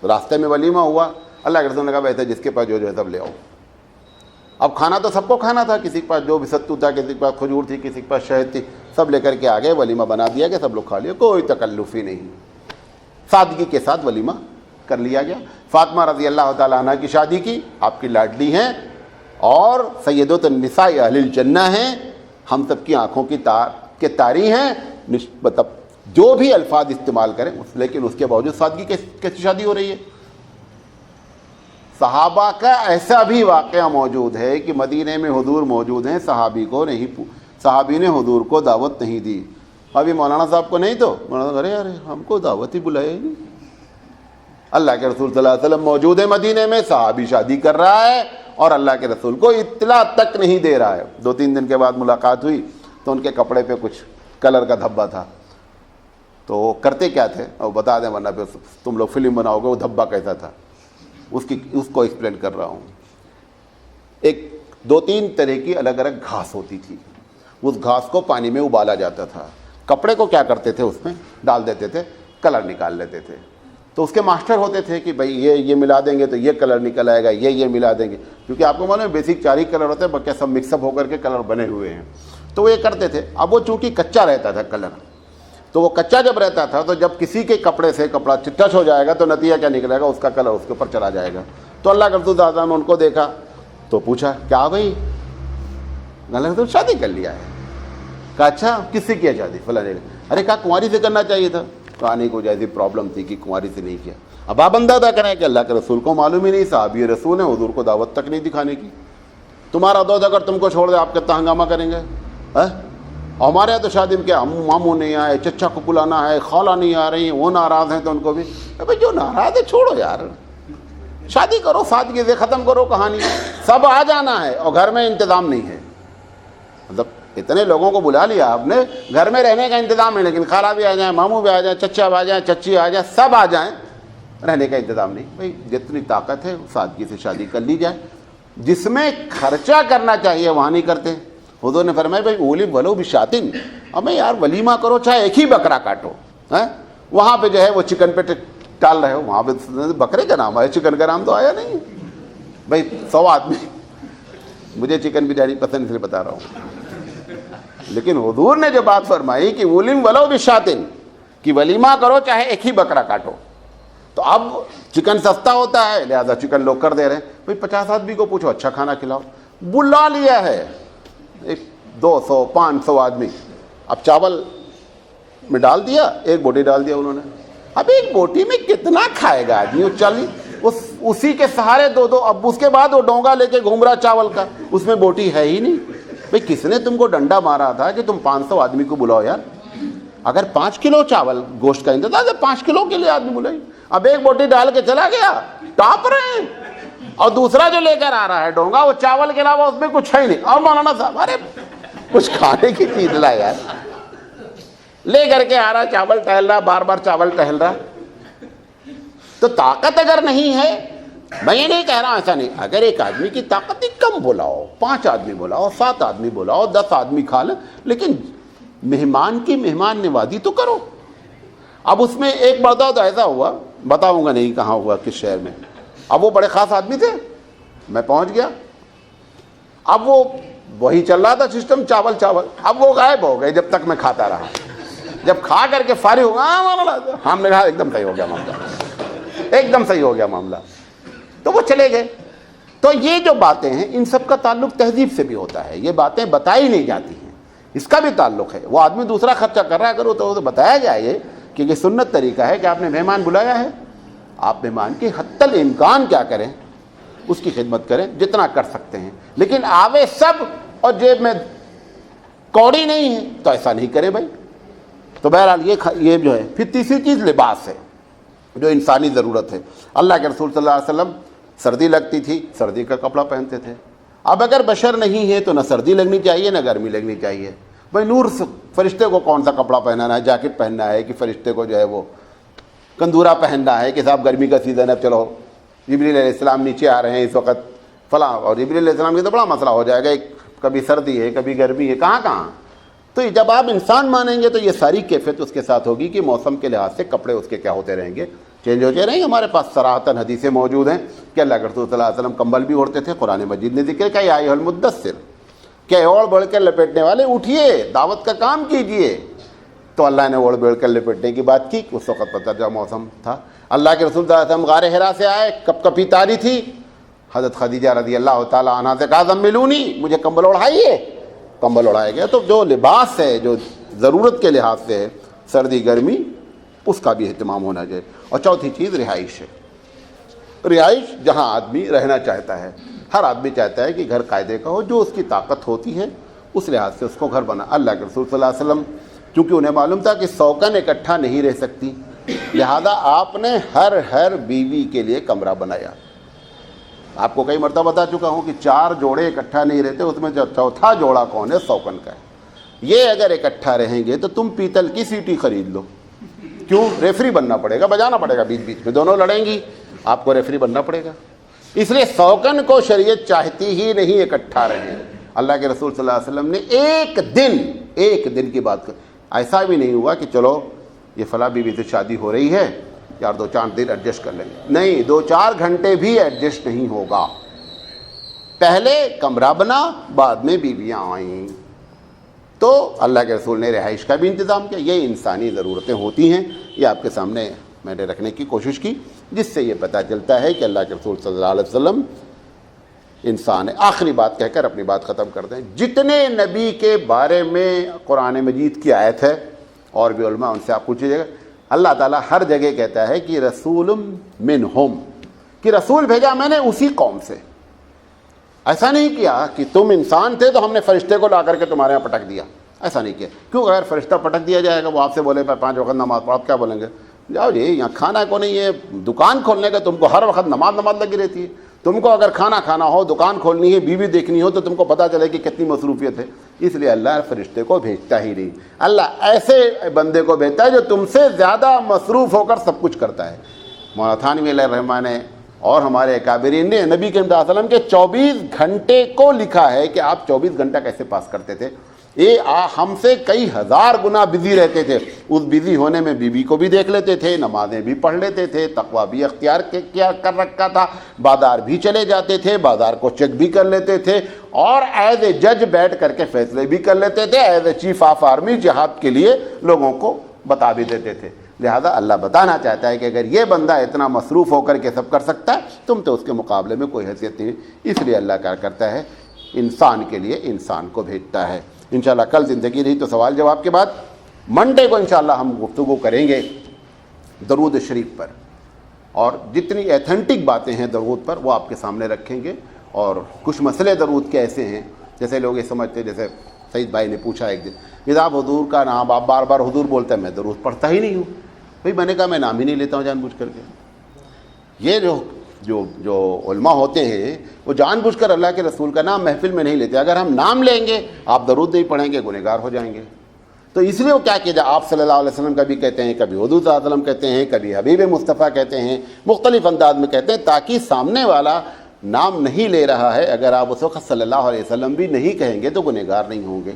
راستے میں ولیمہ ہوا, اللہ کے رسول نے کہا بہتر جس کے پاس جو ہے سب لے آؤ. اب کھانا تو سب کو کھانا تھا, کسی کے پاس جو بھی ستو تھا, کسی کے پاس کھجور تھی, کسی کے پاس شہد تھی, سب لے کر کے آ گئے. ولیمہ بنا دیا کہ سب لوگ کھا لیا, کوئی تکلف ہی نہیں, سادگی کے ساتھ ولیمہ کر لیا گیا. فاطمہ رضی اللہ تعالیٰ عنہ کی شادی کی, آپ کی لاڈلی ہیں اور سیدۃ النساء اہل الجنہ ہیں, ہم سب کی آنکھوں کی طاری ہیں. مطلب جو بھی الفاظ استعمال کریں, لیکن اس کے باوجود سادگی کیسی شادی ہو رہی ہے. صحابہ کا ایسا بھی واقعہ موجود ہے کہ مدینے میں حضور موجود ہیں, صحابی نے حضور کو دعوت نہیں دی. ابھی مولانا صاحب کو نہیں, تو مولانا ارے یار ہم کو دعوت ہی بلائے نہیں. اللہ کے رسول صلی اللہ علیہ وسلم موجود ہے مدینے میں, صحابی شادی کر رہا ہے اور اللہ کے رسول کو اطلاع تک نہیں دے رہا ہے. 2-3 دن کے بعد ملاقات ہوئی تو ان کے کپڑے پہ کچھ کلر کا دھبا تھا, تو وہ کرتے کیا تھے اور بتا دیں ورنہ پھر تم لوگ فلم بناؤ گے وہ دھبا کیسا تھا, اس کو ایکسپلین کر رہا ہوں. ایک 2-3 طرح کی الگ الگ گھاس ہوتی تھی, اس گھاس کو پانی میں ابالا جاتا تھا. کپڑے کو کیا کرتے تھے, اس میں ڈال دیتے تھے, کلر نکال لیتے تھے. تو اس کے ماسٹر ہوتے تھے کہ بھائی یہ ملا دیں گے تو یہ کلر نکل آئے گا, یہ ملا دیں گے, کیونکہ آپ کو معلوم ہے بیسک 4 ہی کلر ہوتے ہیں, باقی سب مکس اپ ہو کر کے کلر بنے ہوئے ہیں. تو وہ یہ کرتے تھے. اب وہ چونکہ کچا رہتا تھا کلر, تو وہ کچا جب رہتا تھا تو جب کسی کے کپڑے سے کپڑا ٹچ ہو جائے گا تو نتیجہ کیا نکلے گا, اس کا کلر اس کے اوپر چلا جائے گا. تو اللہ کے رسول صلی اللہ علیہ وسلم نے ان کو دیکھا تو پوچھا کیا بھائی, اللہ کے رسول شادی کر لیا ہے. کہا اچھا کس سے کیا شادی؟ فلاں نے. ارے کہا کنواری سے کرنا چاہیے تھا. کہانی کو جیسی پرابلم تھی کہ کنواری سے نہیں کیا. اب آپ اندازہ کریں کہ اللہ کے رسول کو معلوم ہی نہیں, صحابی رسول ہیں, حضور کو دعوت تک نہیں دکھانے کی. تمہارا دوست اگر تم کو چھوڑ دے آپ کتنا ہنگامہ کریں گے. اور ہمارے یہاں تو شادی میں کیا ماموں نہیں آئے, چچا کو بلانا ہے, خالہ نہیں آ رہی ہیں, وہ ناراض ہیں تو ان کو بھی بھائی جو ناراض ہے چھوڑو یار, شادی کرو سادگی سے, ختم کرو کہانی. سب آ جانا ہے اور گھر میں انتظام نہیں ہے. مطلب اتنے لوگوں کو بلا لیا آپ نے, گھر میں رہنے کا انتظام ہے, لیکن خالہ بھی آ جائیں, ماموں بھی آ جائیں, چچا بھی آ جائیں, چچی آ جائیں, سب آ جائیں, رہنے کا انتظام نہیں. بھائی جتنی طاقت ہے سادگی سے شادی کر لی جائے. جس میں خرچہ کرنا چاہیے وہاں نہیں کرتے. حضور نے فرمایا بھائی اولی ولو بشاتن, ہمیں یار ولیمہ کرو چاہے ایک ہی بکرا کاٹو. وہاں پہ جو ہے وہ چکن پہ ٹال رہے ہو, وہاں پہ بکرے کا نام آیا, چکن کا نام تو آیا نہیں. بھائی 100 آدمی, مجھے چکن بریانی پسند اس لیے بتا رہا ہوں. لیکن حضور نے جو بات فرمائی کہ ولیم ولو بشاتن, کہ ولیمہ کرو چاہے ایک ہی بکرا کاٹو, تو اب چکن سستا ہوتا ہے لہذا چکن لوگ کر دے رہے ہیں. بھائی 50 آدمی کو پوچھو اچھا کھانا کھلاؤ, بلا لیا ہے 200 500 آدمی. اب چاول میں ڈال دیا, ایک بوٹی ڈال دیا انہوں نے. اب ایک بوٹی میں کتنا کھائے گا آدمی, چل اسی کے سہارے دو. اب اس کے بعد وہ ڈونگا لے کے گھوم رہا چاول کا, اس میں بوٹی ہے ہی نہیں. بھئی کس نے تم کو ڈنڈا مارا تھا کہ تم 500 آدمی کو بلاؤ یار؟ اگر 5 کلو چاول گوشت کا انتظار ہے 5 کلو کے لیے آدمی بلائی. اب ایک بوٹی ڈال کے چلا گیا, ٹاپ رہے ہیں, اور دوسرا جو لے کر آ رہا ہے ڈونگا, وہ چاول کے علاوہ اس میں کچھ ہے ہی نہیں. اور مولانا صاحب ارے کچھ کھانے کی چیز لا یار, لے کر کے آ رہا چاول ٹہل رہا, بار بار چاول ٹہل رہا. تو طاقت اگر نہیں ہے, میں یہ نہیں کہہ رہا ایسا نہیں, اگر ایک آدمی کی طاقت ہی کم بلاؤ, 5 آدمی بلاؤ, 7 آدمی بلاؤ, 10 آدمی کھا لیں, لیکن مہمان کی مہمان نوازی تو کرو. اب اس میں ایک مرتبہ تو ایسا ہوا, بتاؤں گا نہیں کہاں ہوا, کس شہر میں. اب وہ بڑے خاص آدمی تھے, میں پہنچ گیا. اب وہ وہی چل رہا تھا سسٹم, چاول. اب وہ غائب ہو گئے جب تک میں کھاتا رہا. جب کھا کر کے فارغ ہوا, ہم نے کہا ایک دم صحیح ہو گیا معاملہ, ایک دم صحیح ہو گیا معاملہ. تو وہ چلے گئے. تو یہ جو باتیں ہیں ان سب کا تعلق تہذیب سے بھی ہوتا ہے. یہ باتیں بتائی نہیں جاتی ہیں, اس کا بھی تعلق ہے. وہ آدمی دوسرا خرچہ کر رہا ہے, اگر وہ تو بتایا جائے کہ یہ سنت طریقہ ہے کہ آپ نے مہمان بلایا ہے, آپ مہمان کی حتی الامکان کیا کریں, اس کی خدمت کریں جتنا کر سکتے ہیں. لیکن آوے سب اور جیب میں کوڑی نہیں ہے تو ایسا نہیں کریں بھائی. تو بہرحال یہ جو ہے. پھر تیسری چیز لباس ہے جو انسانی ضرورت ہے. اللہ کے رسول صلی اللہ علیہ وسلم سردی لگتی تھی, سردی کا کپڑا پہنتے تھے. اب اگر بشر نہیں ہے تو نہ سردی لگنی چاہیے نہ گرمی لگنی چاہیے. بھائی نور فرشتے کو کون سا کپڑا پہنانا ہے, جیکٹ پہننا ہے, کہ فرشتے کو جو ہے وہ کندورا پہننا ہے, کہ صاحب گرمی کا سیزن ہے چلو جبریل علیہ السلام نیچے آ رہے ہیں اس وقت فلاں, اور جبریل علیہ السلام کی تو بڑا مسئلہ ہو جائے گا, کبھی سردی ہے کبھی گرمی ہے, کہاں. تو جب آپ انسان مانیں گے تو یہ ساری کیفیت اس کے ساتھ ہوگی کہ موسم کے لحاظ سے کپڑے اس کے کیا ہوتے رہیں گے, چینج ہوتے رہیں گے. ہمارے پاس صراحتاً حدیثیں موجود ہیں کہ اللہ کے رسول صلی اللہ علیہ وسلم کمبل بھی اوڑھتے تھے. قرآن مجید نے ذکر کیا یا ایھا المدثر, کہ اوڑھ بڑھ کر لپیٹنے والے اٹھیے, دعوت کا کام کیجئے. تو اللہ نے اوڑھ بڑھ کر لپیٹنے کی بات کی. اس وقت پتہ جب موسم تھا, اللہ کے رسول صلی اللہ علیہ وسلم غار حرا سے آئے, کپ کپی تاری تھی. حضرت خدیجہ رضی اللہ تعالیٰ عنہا سے کہا زملونی, مجھے کمبل اوڑھائیے. کمبل اڑایا گیا. تو جو لباس ہے جو ضرورت کے لحاظ سے ہے, سردی گرمی, اس کا بھی اہتمام ہونا چاہیے. اور چوتھی چیز رہائش ہے. رہائش جہاں آدمی رہنا چاہتا ہے, ہر آدمی چاہتا ہے کہ گھر قاعدے کا ہو, جو اس کی طاقت ہوتی ہے اس لحاظ سے اس کو گھر بنا. اللہ کے رسول صلی اللہ علیہ وسلم چونکہ انہیں معلوم تھا کہ سوکن اکٹھا نہیں رہ سکتی, لہذا آپ نے ہر بیوی کے لیے کمرہ بنایا. آپ کو کئی مرتبہ بتا چکا ہوں کہ 4 جوڑے اکٹھا نہیں رہتے, اس میں جو چوتھا جوڑا کون ہے, سوکن کا ہے. یہ اگر اکٹھا رہیں گے تو تم پیتل کی سیٹی خرید لو. کیوں؟ ریفری بننا پڑے گا, بجانا پڑے گا, بیچ بیچ میں دونوں لڑیں گی, آپ کو ریفری بننا پڑے گا. اس لیے سوکن کو شریعت چاہتی ہی نہیں اکٹھا رہیں. اللہ کے رسول صلی اللہ علیہ وسلم نے ایک دن کی بات کر, ایسا بھی نہیں ہوا کہ چلو یہ فلاں بیوی سے شادی ہو رہی ہے یار 2-4 دن ایڈجسٹ کر لیں گے. نہیں, 2-4 گھنٹے بھی ایڈجسٹ نہیں ہوگا. پہلے کمرہ بنا, بعد میں بیویاں آئیں. تو اللہ کے رسول نے رہائش کا بھی انتظام کیا. یہ انسانی ضرورتیں ہوتی ہیں, یہ آپ کے سامنے میں نے رکھنے کی کوشش کی, جس سے یہ پتہ چلتا ہے کہ اللہ کے رسول صلی اللہ علیہ وسلم انسان ہے. آخری بات کہہ کر اپنی بات ختم کر دیں. جتنے نبی کے بارے میں قرآن مجید کی آیت ہے, اور بھی علماء ان سے آپ پوچھیے گا, اللہ تعالیٰ ہر جگہ کہتا ہے کہ رسول منہم، کہ رسول بھیجا میں نے اسی قوم سے. ایسا نہیں کیا کہ تم انسان تھے تو ہم نے فرشتے کو لا کر کے تمہارے یہاں پٹک دیا، ایسا نہیں کیا. کیوں؟ اگر فرشتہ پٹک دیا جائے گا، وہ آپ سے بولے 5 وقت نماز پڑھو، آپ کیا بولیں گے؟ جاؤ جی، یہاں کھانا کو نہیں ہے، دکان کھولنے کا تم کو ہر وقت نماز لگی رہتی ہے. تم کو اگر کھانا کھانا ہو، دکان کھولنی ہے، بیوی دیکھنی ہو، تو تم کو پتہ چلے کہ کتنی مصروفیت ہے. اس لیے اللہ فرشتے کو بھیجتا ہی نہیں. اللہ ایسے بندے کو بھیجتا ہے جو تم سے زیادہ مصروف ہو کر سب کچھ کرتا ہے. مولانا تھانوی علیہ الرحمٰن نے اور ہمارے اکابرین نے نبی کریم صلی اللہ علیہ وسلم کے 24 گھنٹے کو لکھا ہے کہ آپ 24 گھنٹہ کیسے پاس کرتے تھے. ہم سے کئی ہزار گنا بزی رہتے تھے. اس بزی ہونے میں بیوی کو بھی دیکھ لیتے تھے، نمازیں بھی پڑھ لیتے تھے، تقوی بھی اختیار کیا کر رکھا تھا، بازار بھی چلے جاتے تھے، بازار کو چیک بھی کر لیتے تھے، اور ایز اے جج بیٹھ کر کے فیصلے بھی کر لیتے تھے، as a chief of army جہاد کے لیے لوگوں کو بتا بھی دیتے تھے. لہذا اللہ بتانا چاہتا ہے کہ اگر یہ بندہ اتنا مصروف ہو کر کے سب کر سکتا ہے، تم تو اس کے مقابلے میں کوئی حیثیت نہیں. اس لیے اللہ کیا کرتا ہے؟ انسان کے لیے انسان کو بھیجتا ہے. انشاءاللہ کل زندگی رہی تو سوال جواب کے بعد منڈے کو انشاءاللہ ہم گفتگو کریں گے درود شریف پر، اور جتنی ایتھنٹک باتیں ہیں درود پر وہ آپ کے سامنے رکھیں گے. اور کچھ مسئلے درود کے ایسے ہیں جیسے لوگ یہ سمجھتے، جیسے سعید بھائی نے پوچھا ایک دن کہ آپ حضور کا نام آپ بار بار حضور بولتے ہیں، میں درود پڑھتا ہی نہیں ہوں. بھائی میں نے کہا میں نام ہی نہیں لیتا ہوں جان بوجھ کر کے. یہ جو علماء ہوتے ہیں وہ جان بوجھ کر اللہ کے رسول کا نام محفل میں نہیں لیتے. اگر ہم نام لیں گے، آپ درود نہیں پڑھیں گے، گنہگار ہو جائیں گے. تو اس لیے وہ کیا کیا جائے، آپ صلی اللہ علیہ وسلم کبھی کہتے ہیں، کبھی حضور صلی اللہ علیہ وسلم کہتے ہیں، کبھی حبیب مصطفیٰ کہتے ہیں، مختلف انداز میں کہتے ہیں، تاکہ سامنے والا نام نہیں لے رہا ہے، اگر آپ اس وقت صلی اللہ علیہ وسلم بھی نہیں کہیں گے تو گنہگار نہیں ہوں گے.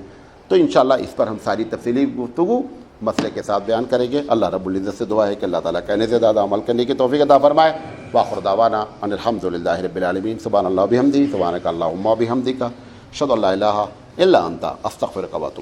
تو انشاءاللہ اس پر ہم ساری تفصیلی گفتگو مسئلے کے ساتھ بیان کریں گے. اللہ رب العزت سے دعا ہے کہ اللہ تعالیٰ کہنے سے زیادہ عمل کرنے کی توفیق عطا فرمائے. وآخر دعوانا ان الحمدللہ رب العالمین. سبحان اللہ بحمدہ، سبحانک اللہم وبحمدک، اشہد ان لا الہ الا انت، استغفرک واتوب